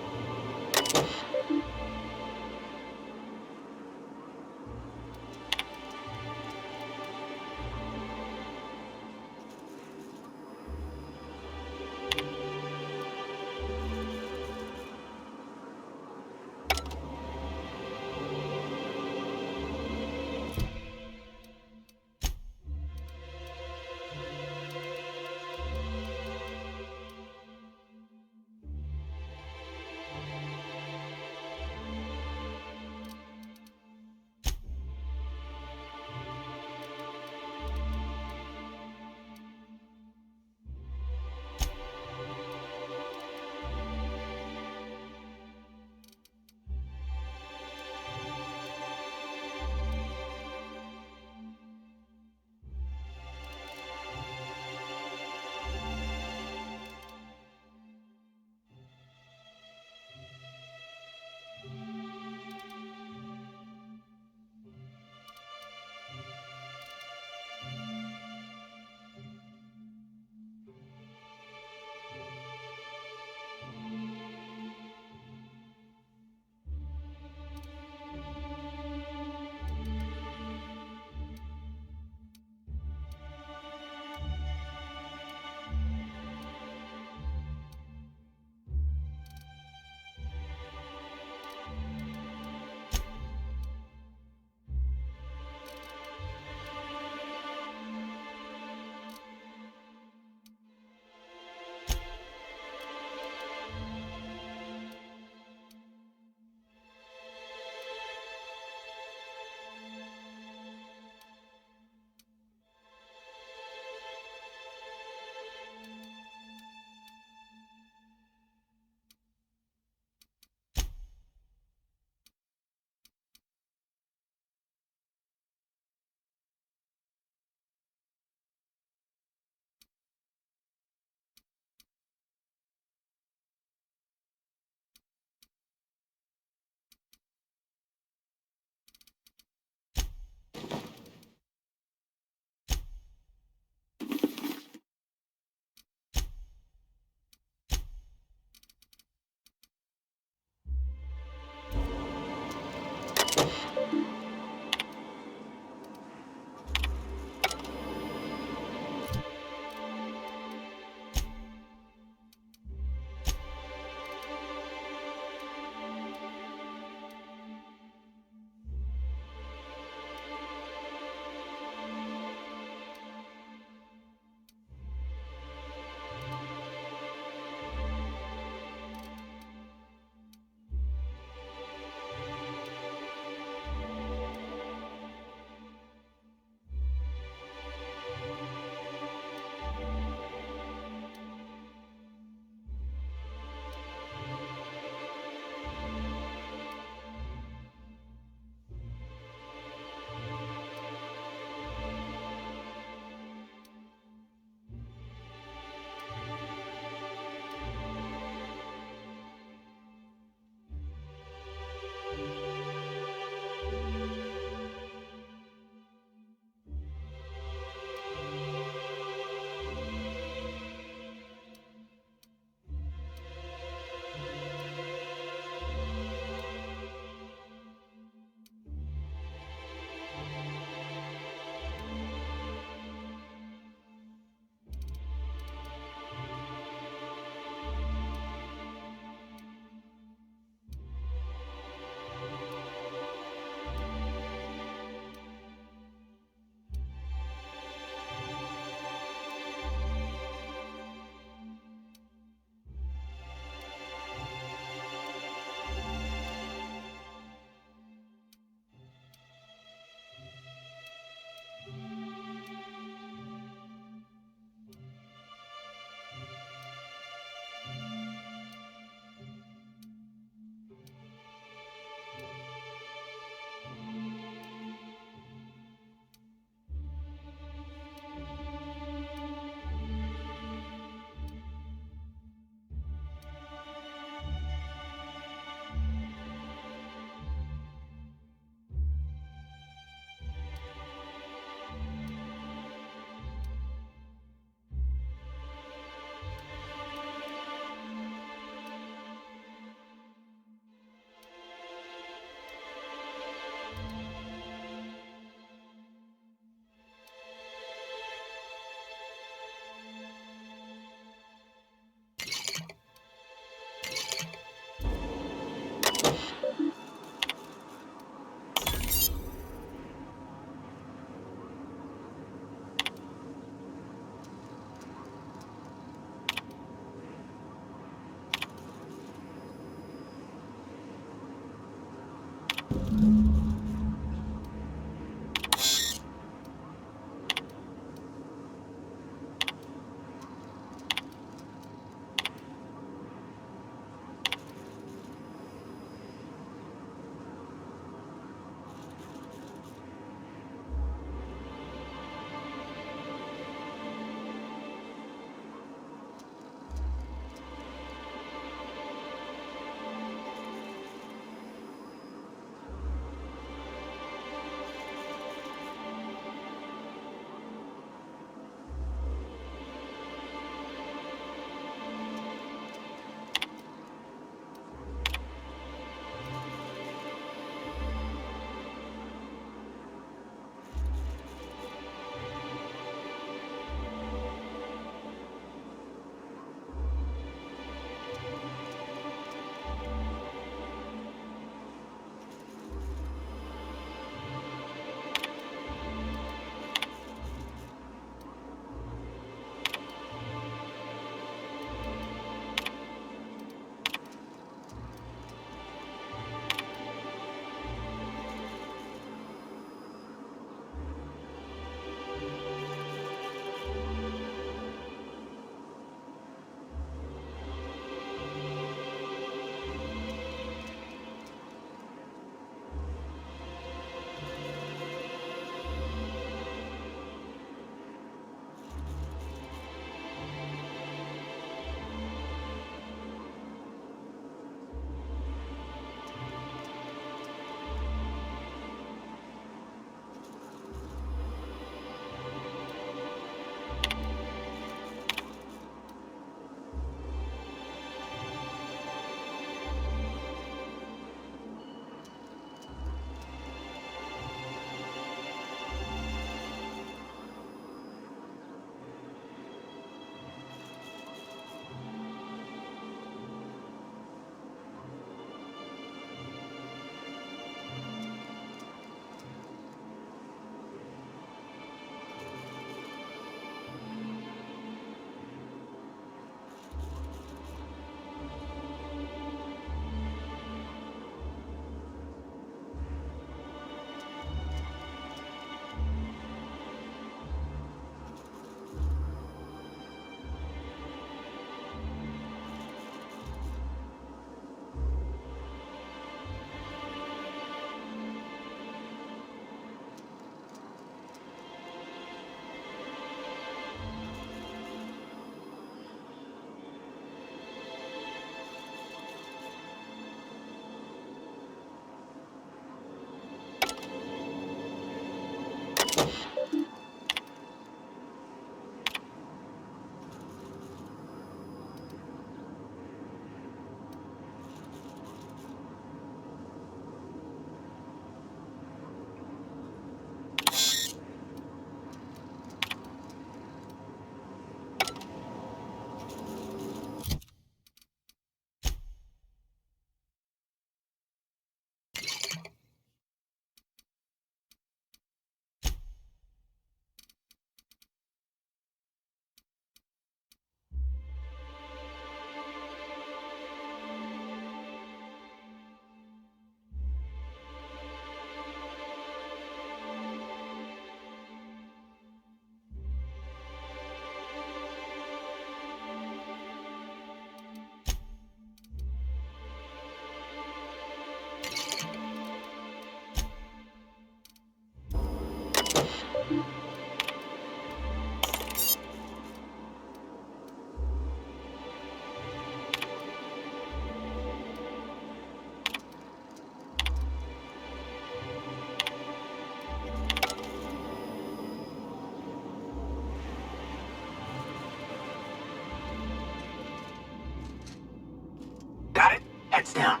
Got it. Heads down.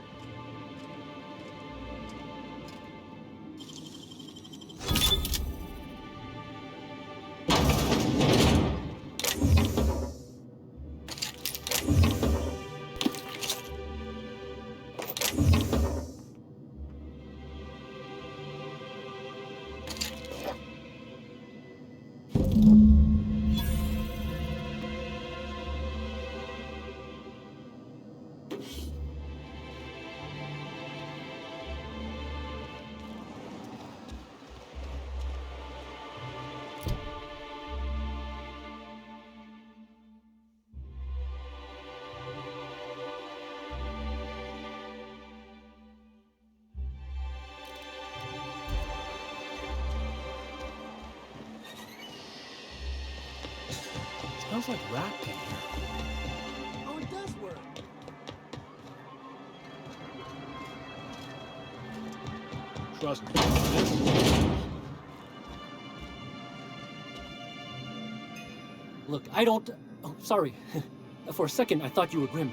Smells like rat in here. Oh, it does work. Trust me. This... Look, I don't... Oh, sorry. For a second, I thought you were Grim.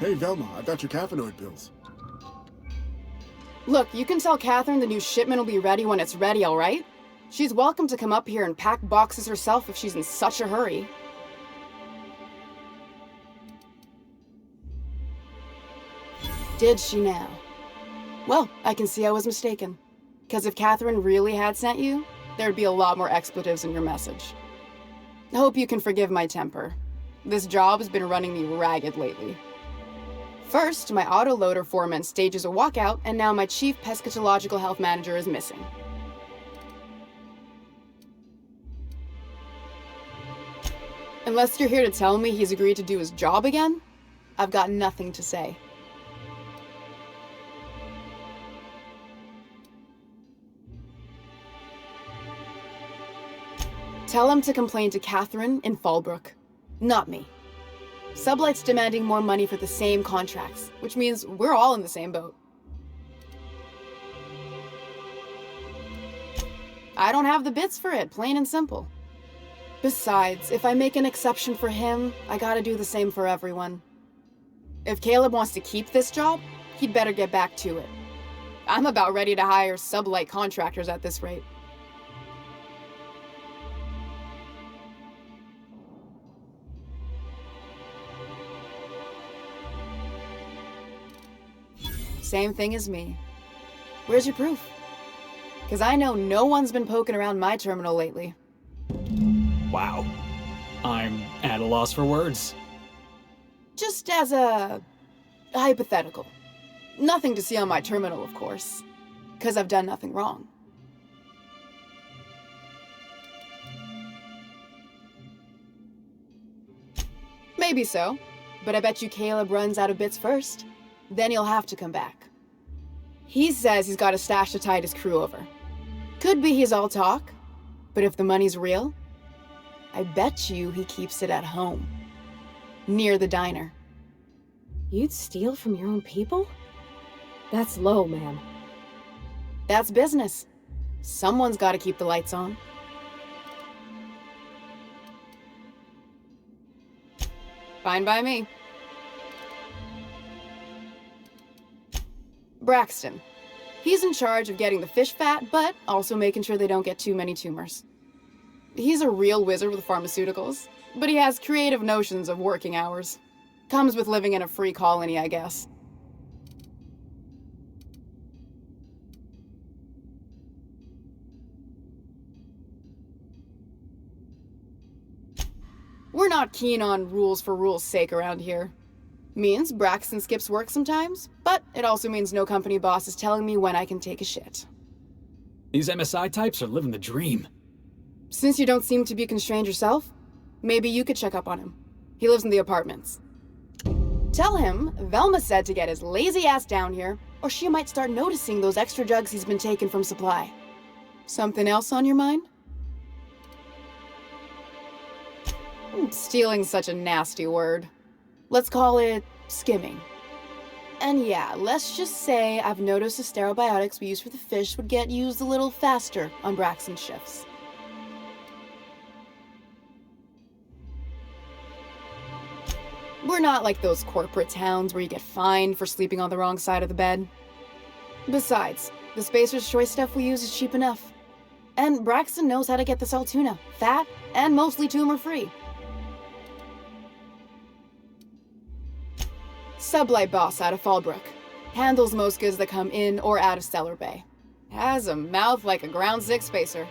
Hey, Velma, I got your caffeinoid pills. Look, you can tell Catherine the new shipment will be ready when it's ready, all right? She's welcome to come up here and pack boxes herself if she's in such a hurry. Did she now? Well, I can see I was mistaken. Because if Catherine really had sent you, there'd be a lot more expletives in your message. I hope you can forgive my temper. This job has been running me ragged lately. First, my autoloader foreman stages a walkout, and now my chief pescatological health manager is missing. Unless you're here to tell me he's agreed to do his job again, I've got nothing to say. Tell him to complain to Catherine in Fallbrook, not me. Sublight's demanding more money for the same contracts, which means we're all in the same boat. I don't have the bits for it, plain and simple. Besides, if I make an exception for him, I gotta do the same for everyone. If Caleb wants to keep this job, he'd better get back to it. I'm about ready to hire Sublight contractors at this rate. Same thing as me. Where's your proof? Because I know no one's been poking around my terminal lately. Wow. I'm at a loss for words. Just as a hypothetical. Nothing to see on my terminal, of course. Because I've done nothing wrong. Maybe so, but I bet you Caleb runs out of bits first. Then he'll have to come back. He says he's got a stash to tide his crew over. Could be he's all talk, but if the money's real, I bet you he keeps it at home. Near the diner. You'd steal from your own people? That's low, ma'am. That's business. Someone's got to keep the lights on. Fine by me. Braxton. He's in charge of getting the fish fat, but also making sure they don't get too many tumors. He's a real wizard with pharmaceuticals, but he has creative notions of working hours. Comes with living in a free colony, I guess. We're not keen on rules for rules' sake around here. Means Braxton skips work sometimes, but it also means no company boss is telling me when I can take a shit. These MSI types are living the dream. Since you don't seem to be constrained yourself, maybe you could check up on him. He lives in the apartments. Tell him Velma said to get his lazy ass down here, Or she might start noticing those extra jugs he's been taking from supply. Something else on your mind? Stealing's such a nasty word. Let's call it skimming. And yeah, let's just say I've noticed the stereobiotics we use for the fish would get used a little faster on Braxton's shifts. We're not like those corporate towns where you get fined for sleeping on the wrong side of the bed. Besides, the Spacer's Choice stuff we use is cheap enough. And Braxton knows how to get the salt tuna, fat, and mostly tumor-free. Sublight boss out of Fallbrook. Handles most goods that come in or out of Stellar Bay. Has a mouth like a Ground 6 Spacer.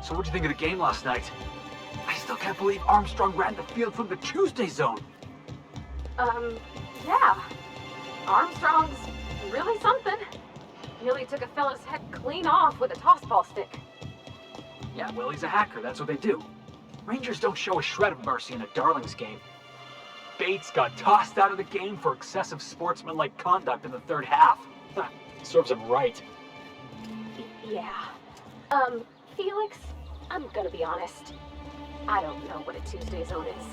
So what'd you think of the game last night? I still can't believe Armstrong ran the field from the Tuesday zone. Yeah. Armstrong's really something. Nearly took a fella's head clean off with a tossball stick. Yeah, well, he's a hacker. That's what they do. Rangers don't show a shred of mercy in a Darlings game. Bates got tossed out of the game for excessive sportsmanlike conduct in the third half. Serves him right. Yeah. Felix, I'm gonna be honest. I don't know what a Tuesday zone is.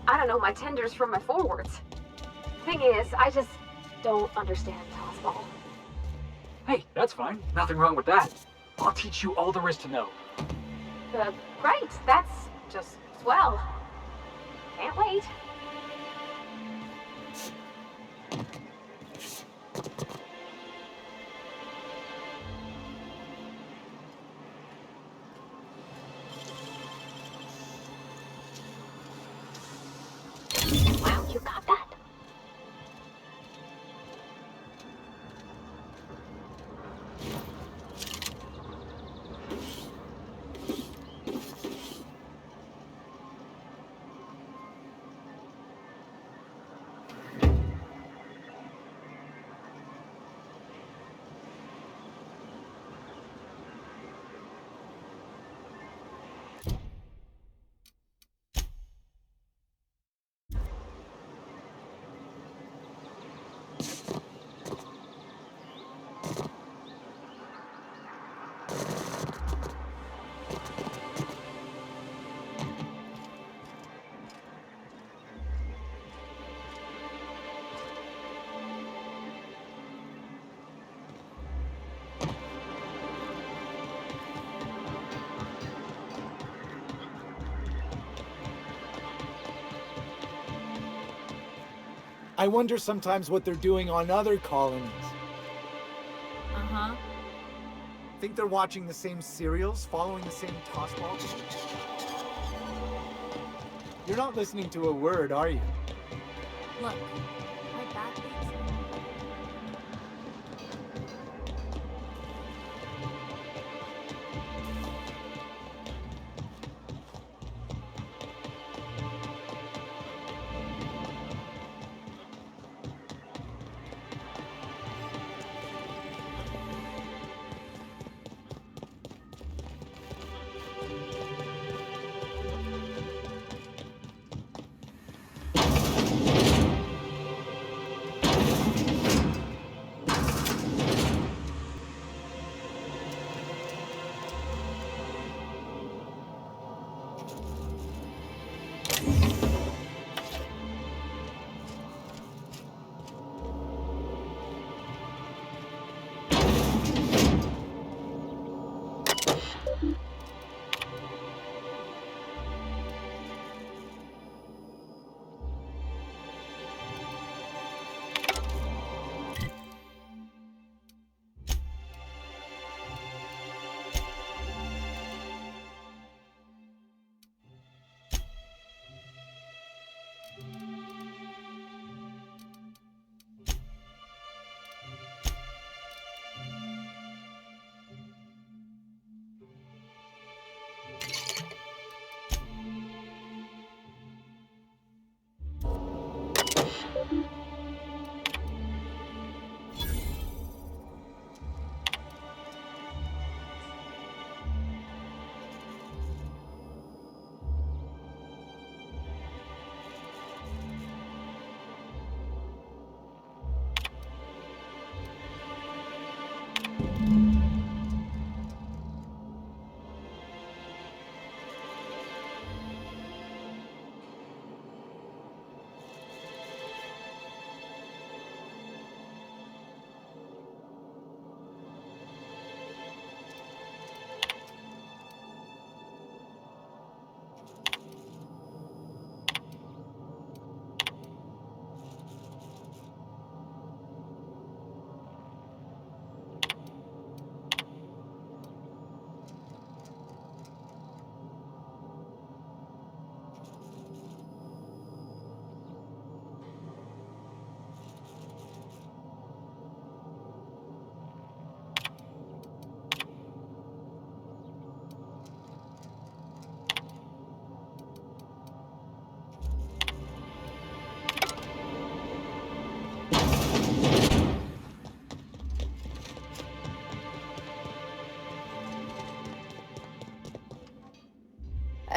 I don't know my tenders from my forwards. Thing is, I just don't understand tossball. Hey, that's fine. Nothing wrong with that. I'll teach you all there is to know. Great. That's just swell. Can't wait. Wow, you got that? I wonder sometimes what they're doing on other colonies. Uh-huh. Think they're watching the same serials, following the same tossball? You're not listening to a word, are you? Look, my bad things.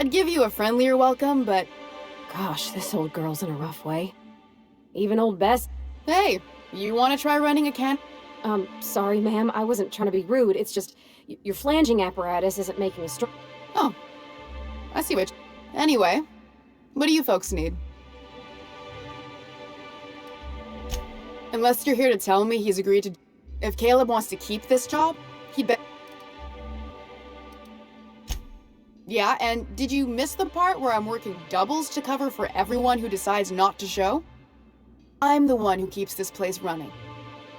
I'd give you a friendlier welcome, but... Gosh, this old girl's in a rough way. Even old Bess... Hey, you want to try running a can... Sorry, ma'am. I wasn't trying to be rude. It's just, your flanging apparatus isn't making a strong... Oh. I see which... Anyway, what do you folks need? Unless you're here to tell me he's agreed to... If Caleb wants to keep this job, he bet... Yeah, and did you miss the part where I'm working doubles to cover for everyone who decides not to show? I'm the one who keeps this place running.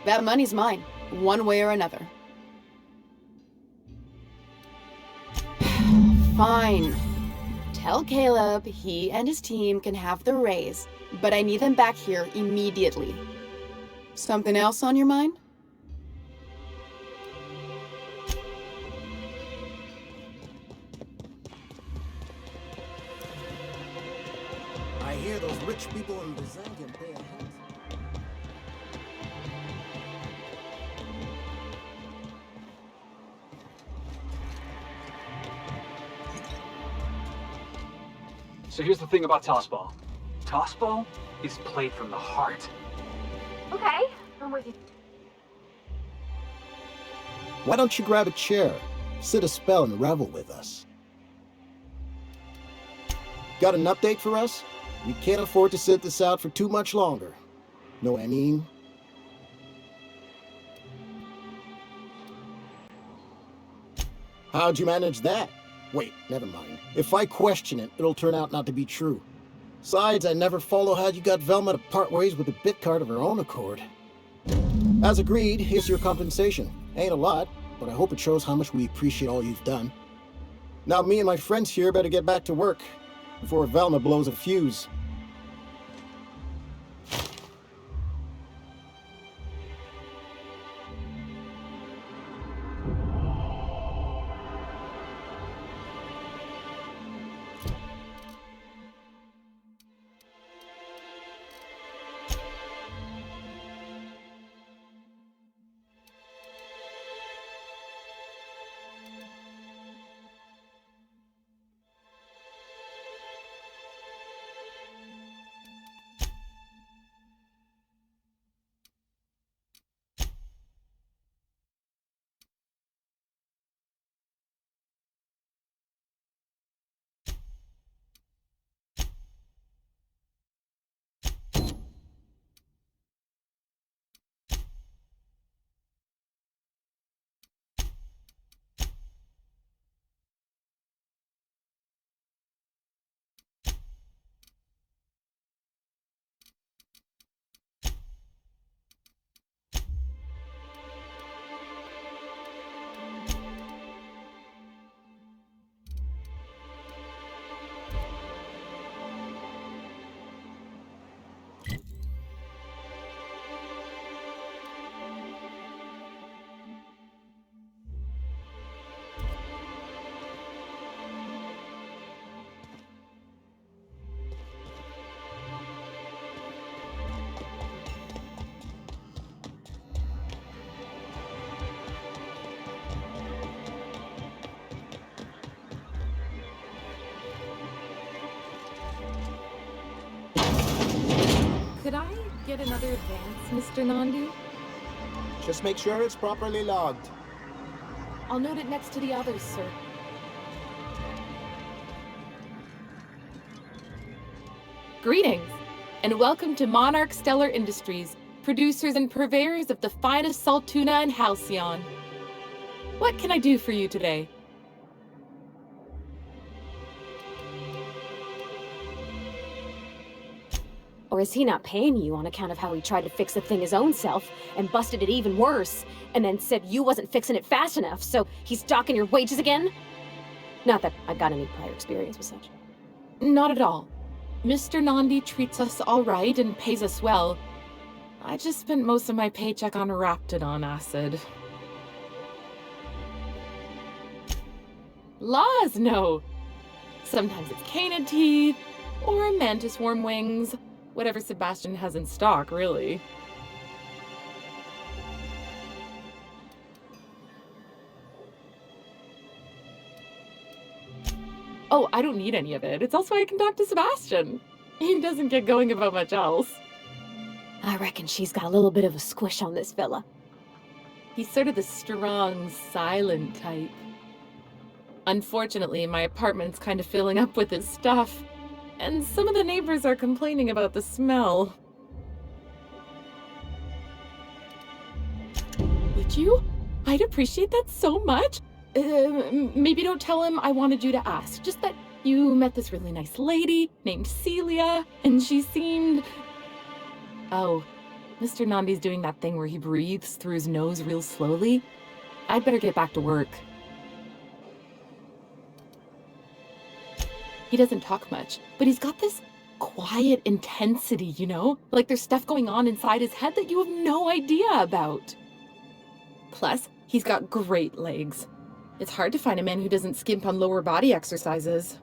That money's mine, one way or another. Fine. Tell Caleb he and his team can have the raise, but I need them back here immediately. Something else on your mind? I hear those rich people in Byzantium pay a handsome... So here's the thing about tossball. Tossball is played from the heart. Okay, I'm with you. Why don't you grab a chair, sit a spell, and revel with us? Got an update for us? We can't afford to sit this out for too much longer. Know what I mean? How'd you manage that? Wait, never mind. If I question it, it'll turn out not to be true. Besides, I never follow how you got Velma to part ways with a bit card of her own accord. As agreed, here's your compensation. Ain't a lot, but I hope it shows how much we appreciate all you've done. Now me and my friends here better get back to work before Velma blows a fuse. Could I get another advance, Mr. Nandu? Just make sure it's properly logged. I'll note it next to the others, sir. Greetings, and welcome to Monarque Stellar Industries, producers and purveyors of the finest salt tuna in Halcyon. What can I do for you today? Or is he not paying you on account of how he tried to fix the thing his own self and busted it even worse, and then said you wasn't fixing it fast enough, so he's docking your wages again? Not that I've got any prior experience with such. Not at all. Mr. Nandi treats us all right and pays us well. I just spent most of my paycheck on Raptidon acid. Laws, no. Sometimes it's canid teeth, or mantis worm wings. Whatever Sebastian has in stock, really. Oh, I don't need any of it. It's also I can talk to Sebastian. He doesn't get going about much else. I reckon she's got a little bit of a squish on this fella. He's sort of the strong, silent type. Unfortunately, my apartment's kind of filling up with his stuff, and some of the neighbors are complaining about the smell. Would you? I'd appreciate that so much. Maybe don't tell him I wanted you to ask. Just that you met this really nice lady named Celia, and she seemed... Oh, Mr. Nandi's doing that thing where he breathes through his nose real slowly. I'd better get back to work. He doesn't talk much, but he's got this quiet intensity, you know? Like there's stuff going on inside his head that you have no idea about. Plus, he's got great legs. It's hard to find a man who doesn't skimp on lower body exercises.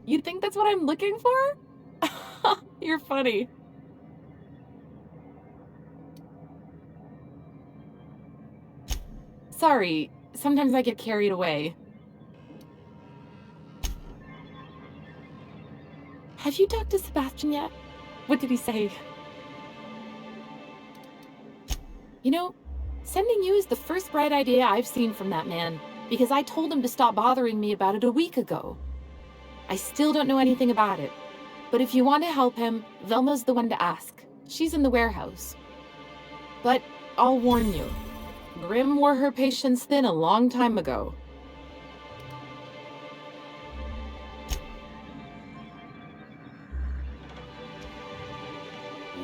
You think that's what I'm looking for? You're funny. Sorry, sometimes I get carried away. Have you talked to Sebastian yet? What did he say? You know, sending you is the first bright idea I've seen from that man, because I told him to stop bothering me about it a week ago. I still don't know anything about it, but if you want to help him, Velma's the one to ask. She's in the warehouse. But I'll warn you, Grim wore her patience thin a long time ago.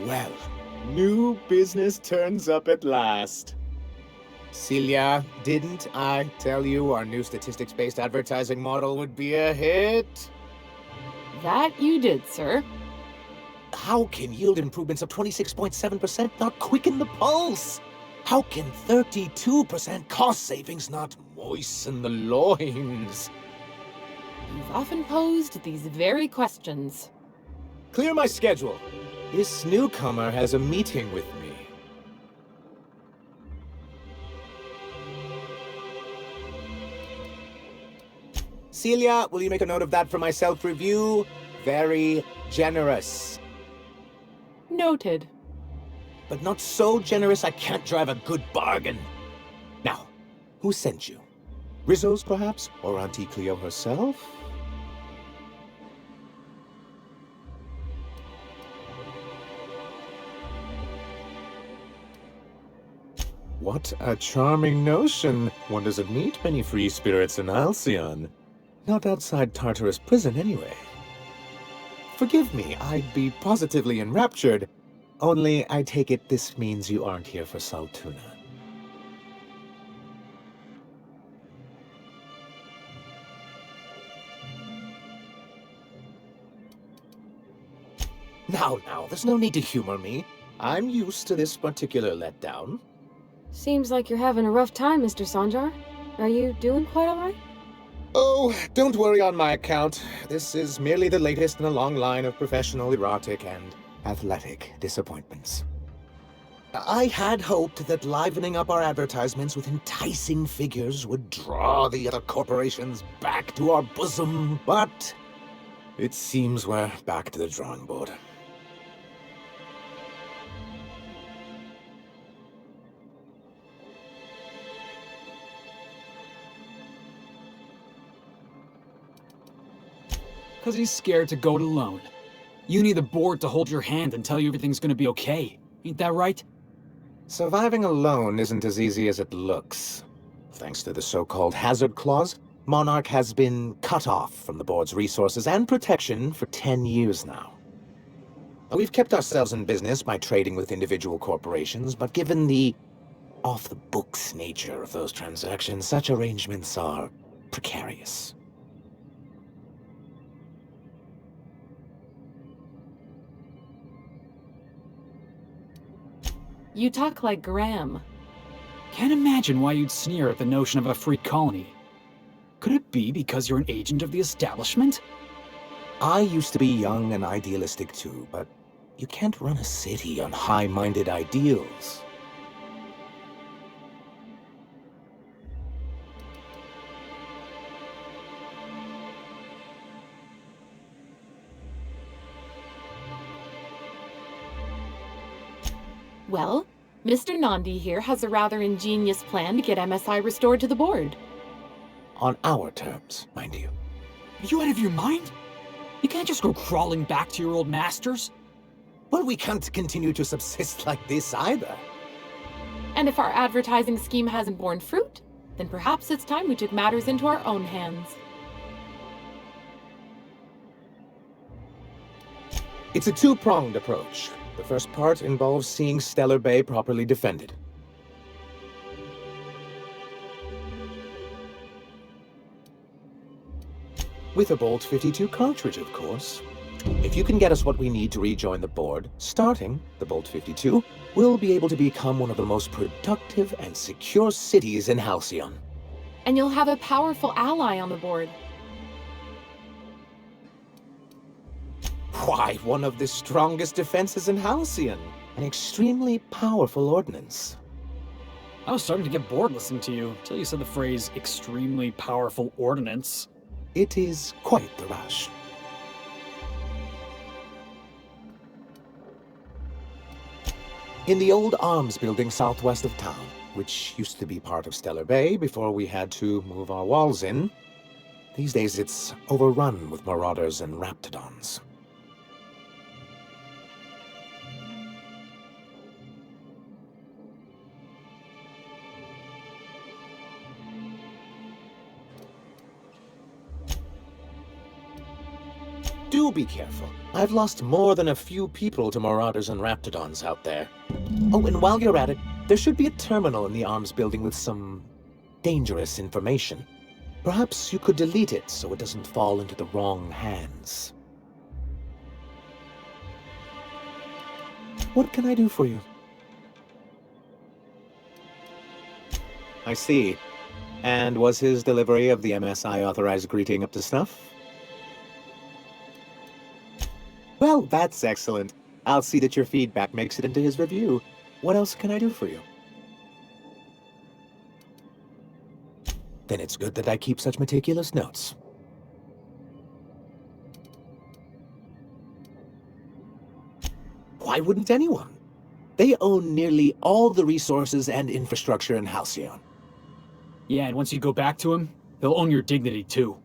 Well, new business turns up at last. Celia, didn't I tell you our new statistics-based advertising model would be a hit? That you did, sir. How can yield improvements of 26.7% not quicken the pulse? How can 32% cost savings not moisten the loins? You've often posed these very questions. Clear my schedule. This newcomer has a meeting with me. Celia, will you make a note of that for my self-review? Very generous. Noted. But not so generous I can't drive a good bargain. Now, who sent you? Rizzo's, perhaps? Or Auntie Cleo herself? What a charming notion. One doesn't meet many free spirits in Alcyon. Not outside Tartarus prison, anyway. Forgive me, I'd be positively enraptured. Only, I take it this means you aren't here for Saltuna. Now, there's no need to humor me. I'm used to this particular letdown. Seems like you're having a rough time, Mr. Sanjar. Are you doing quite all right? Oh, don't worry on my account. This is merely the latest in a long line of professional, erotic, and athletic disappointments. I had hoped that livening up our advertisements with enticing figures would draw the other corporations back to our bosom, but it seems we're back to the drawing board. Because he's scared to go it alone. You need the board to hold your hand and tell you everything's gonna be okay. Ain't that right? Surviving alone isn't as easy as it looks. Thanks to the so-called hazard clause, Monarque has been cut off from the board's resources and protection for 10 years now. We've kept ourselves in business by trading with individual corporations, but given the off-the-books nature of those transactions, such arrangements are precarious. You talk like Graham. Can't imagine why you'd sneer at the notion of a free colony. Could it be because you're an agent of the establishment? I used to be young and idealistic too, but You can't run a city on high-minded ideals. Well, Mr. Nandi here has a rather ingenious plan to get MSI restored to the board. On our terms, mind you. Are you out of your mind? You can't just go crawling back to your old masters. Well, we can't continue to subsist like this either. And if our advertising scheme hasn't borne fruit, then perhaps it's time we took matters into our own hands. It's a two-pronged approach. The first part involves seeing Stellar Bay properly defended. With a Bolt 52 cartridge, of course. If you can get us what we need to rejoin the board, starting the Bolt 52, we'll be able to become one of the most productive and secure cities in Halcyon. And you'll have a powerful ally on the board. Why, one of the strongest defenses in Halcyon. An extremely powerful ordnance. I was starting to get bored listening to you, until you said the phrase, extremely powerful ordnance. It is quite the rush. In the old arms building southwest of town, which used to be part of Stellar Bay before we had to move our walls in, these days it's overrun with marauders and raptidons. Do be careful. I've lost more than a few people to marauders and raptidons out there. Oh, and while you're at it, there should be a terminal in the arms building with some dangerous information. Perhaps you could delete it so it doesn't fall into the wrong hands. What can I do for you? I see. And was his delivery of the MSI authorized greeting up to snuff? Well, that's excellent. I'll see that your feedback makes it into his review. What else can I do for you? Then it's good that I keep such meticulous notes. Why wouldn't anyone? They own nearly all the resources and infrastructure in Halcyon. Yeah, and once you go back to him, he'll own your dignity too.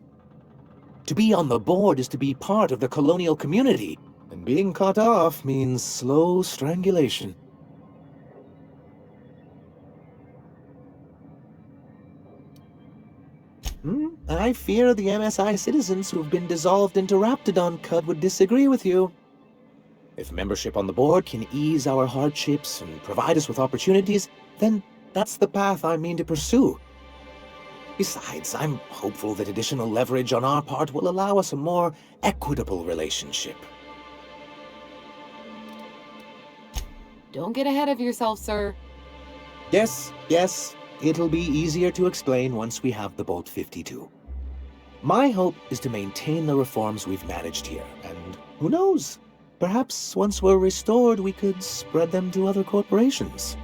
To be on the board is to be part of the colonial community, and being cut off means slow strangulation. I fear the MSI citizens who've been dissolved into Raptidon Cud would disagree with you. If membership on the board can ease our hardships and provide us with opportunities, then that's the path I mean to pursue. Besides, I'm hopeful that additional leverage on our part will allow us a more equitable relationship. Don't get ahead of yourself, sir. Yes, it'll be easier to explain once we have the Bolt 52. My hope is to maintain the reforms we've managed here, and who knows? Perhaps once we're restored, we could spread them to other corporations.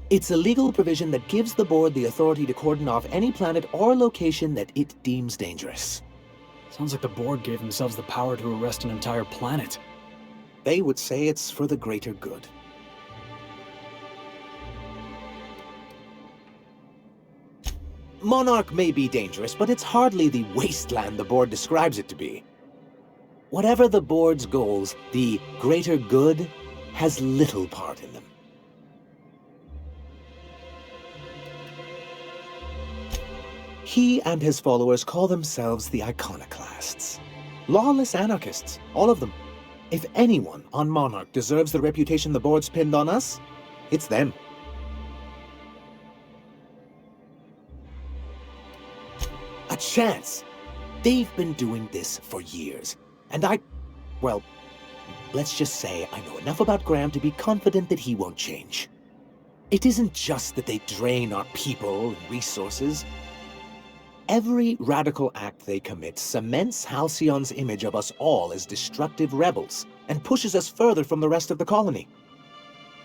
It's a legal provision that gives the board the authority to cordon off any planet or location that it deems dangerous. Sounds like the board gave themselves the power to arrest an entire planet. They would say it's for the greater good. Monarque may be dangerous, but it's hardly the wasteland the board describes it to be. Whatever the board's goals, the greater good has little part in them. He and his followers call themselves the Iconoclasts. Lawless anarchists, all of them. If anyone on Monarque deserves the reputation the board's pinned on us, it's them. A chance! They've been doing this for years, and well, let's just say I know enough about Graham to be confident that he won't change. It isn't just that they drain our people and resources. Every radical act they commit cements Halcyon's image of us all as destructive rebels and pushes us further from the rest of the colony.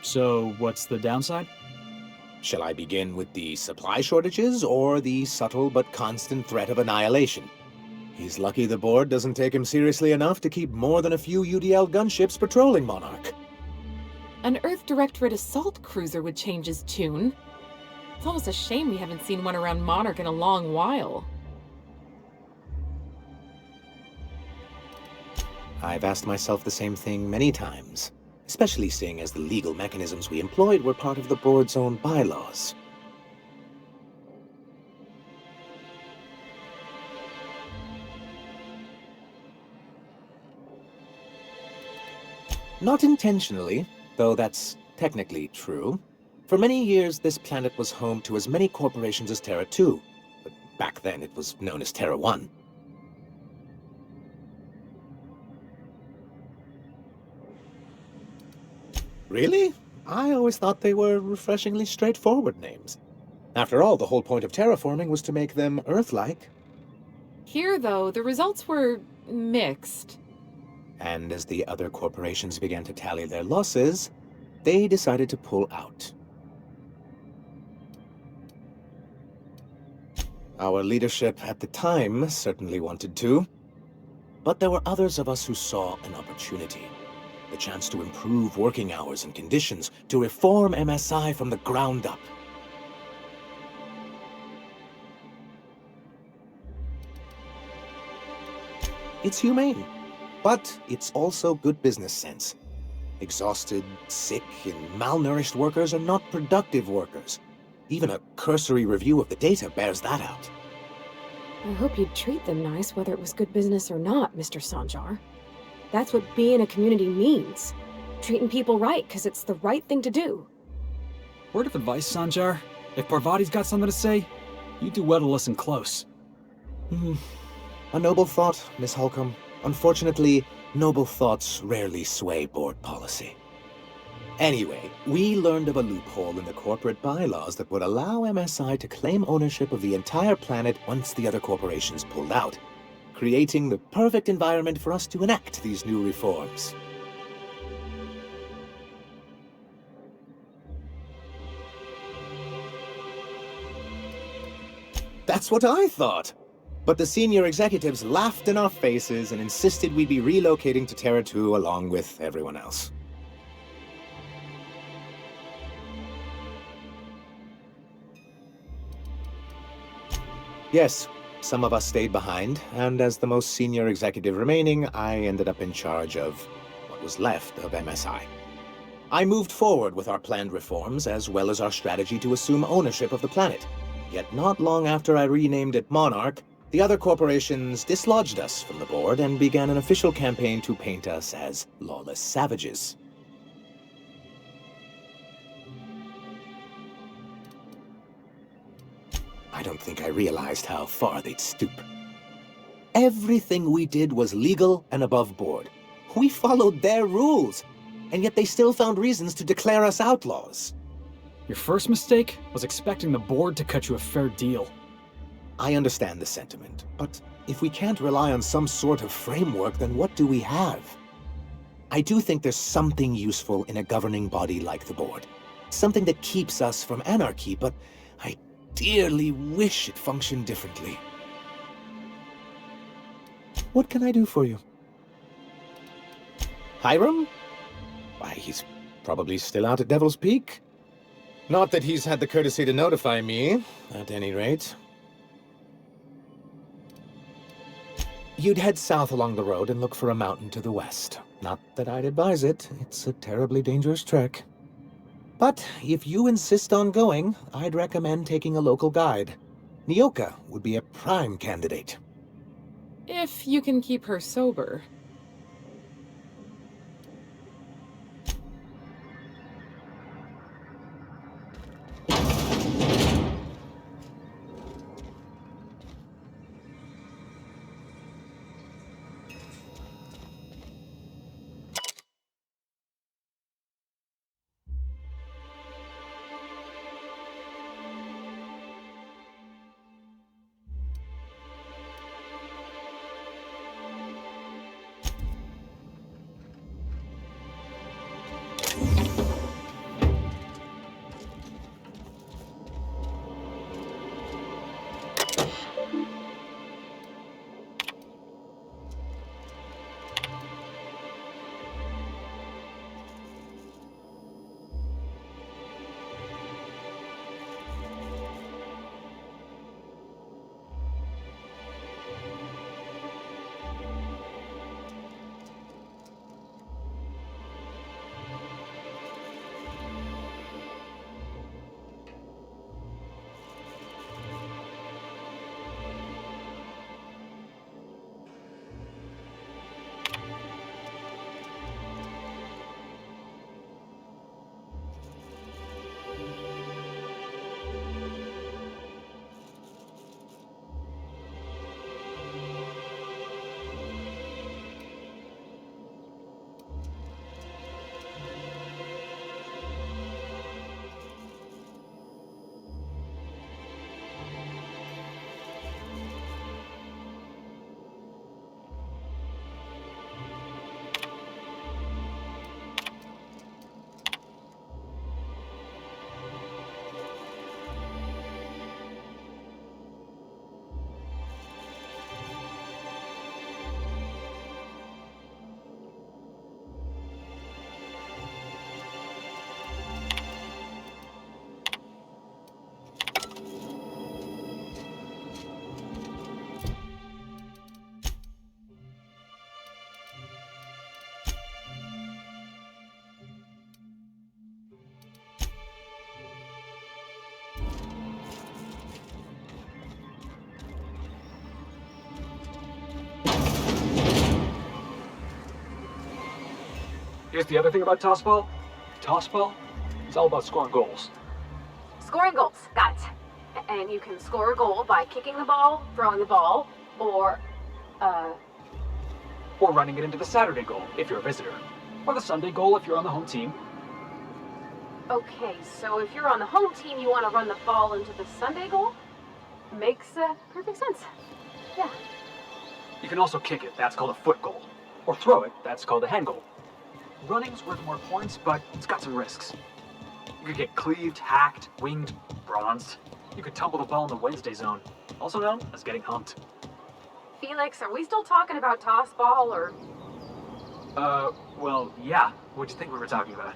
So, what's the downside? Shall I begin with the supply shortages or the subtle but constant threat of annihilation? He's lucky the board doesn't take him seriously enough to keep more than a few UDL gunships patrolling Monarque. An Earth Directorate assault cruiser would change his tune. It's almost a shame we haven't seen one around Monarque in a long while. I've asked myself the same thing many times, especially seeing as the legal mechanisms we employed were part of the board's own bylaws. Not intentionally, though that's technically true. For many years, this planet was home to as many corporations as Terra 2, but back then it was known as Terra 1. Really? I always thought they were refreshingly straightforward names. After all, the whole point of terraforming was to make them Earth-like. Here, though, the results were mixed. And as the other corporations began to tally their losses, they decided to pull out. Our leadership at the time certainly wanted to, but there were others of us who saw an opportunity. The chance to improve working hours and conditions, to reform MSI from the ground up. It's humane, but it's also good business sense. Exhausted, sick, and malnourished workers are not productive workers. Even a cursory review of the data bears that out. I hope you'd treat them nice whether it was good business or not, Mr. Sanjar. That's what being a community means. Treating people right because it's the right thing to do. Word of advice, Sanjar. If Parvati's got something to say, you do well to listen close. A noble thought, Miss Holcomb. Unfortunately, noble thoughts rarely sway board policy. Anyway, we learned of a loophole in the corporate bylaws that would allow MSI to claim ownership of the entire planet once the other corporations pulled out, creating the perfect environment for us to enact these new reforms. That's what I thought! But the senior executives laughed in our faces and insisted we'd be relocating to Terra 2 along with everyone else. Yes, some of us stayed behind, and as the most senior executive remaining, I ended up in charge of what was left of MSI. I moved forward with our planned reforms, as well as our strategy to assume ownership of the planet. Yet not long after I renamed it Monarque, the other corporations dislodged us from the board and began an official campaign to paint us as lawless savages. I don't think I realized how far they'd stoop. Everything we did was legal and above board. We followed their rules, and yet they still found reasons to declare us outlaws. Your first mistake was expecting the board to cut you a fair deal. I understand the sentiment, but if we can't rely on some sort of framework, then what do we have? I do think there's something useful in a governing body like the board. Something that keeps us from anarchy, but I dearly wish it functioned differently. What can I do for you? Hiram? Why, he's probably still out at Devil's Peak. Not that he's had the courtesy to notify me, at any rate. You'd head south along the road and look for a mountain to the west. Not that I'd advise it. It's a terribly dangerous trek. But if you insist on going, I'd recommend taking a local guide. Nyoka would be a prime candidate. If you can keep her sober. Here's the other thing about tossball. Tossball is all about scoring goals. Scoring goals, got it. And you can score a goal by kicking the ball, throwing the ball, or running it into the Saturday goal if you're a visitor. Or the Sunday goal if you're on the home team. Okay, so if you're on the home team, you want to run the ball into the Sunday goal? Makes perfect sense. Yeah. You can also kick it, that's called a foot goal. Or throw it, that's called a hand goal. Running's worth more points, but it's got some risks. You could get cleaved, hacked, winged, bronzed. You could tumble the ball in the Wednesday zone, also known as getting humped. Felix, are we still talking about toss ball, or? Well, yeah. What'd you think we were talking about?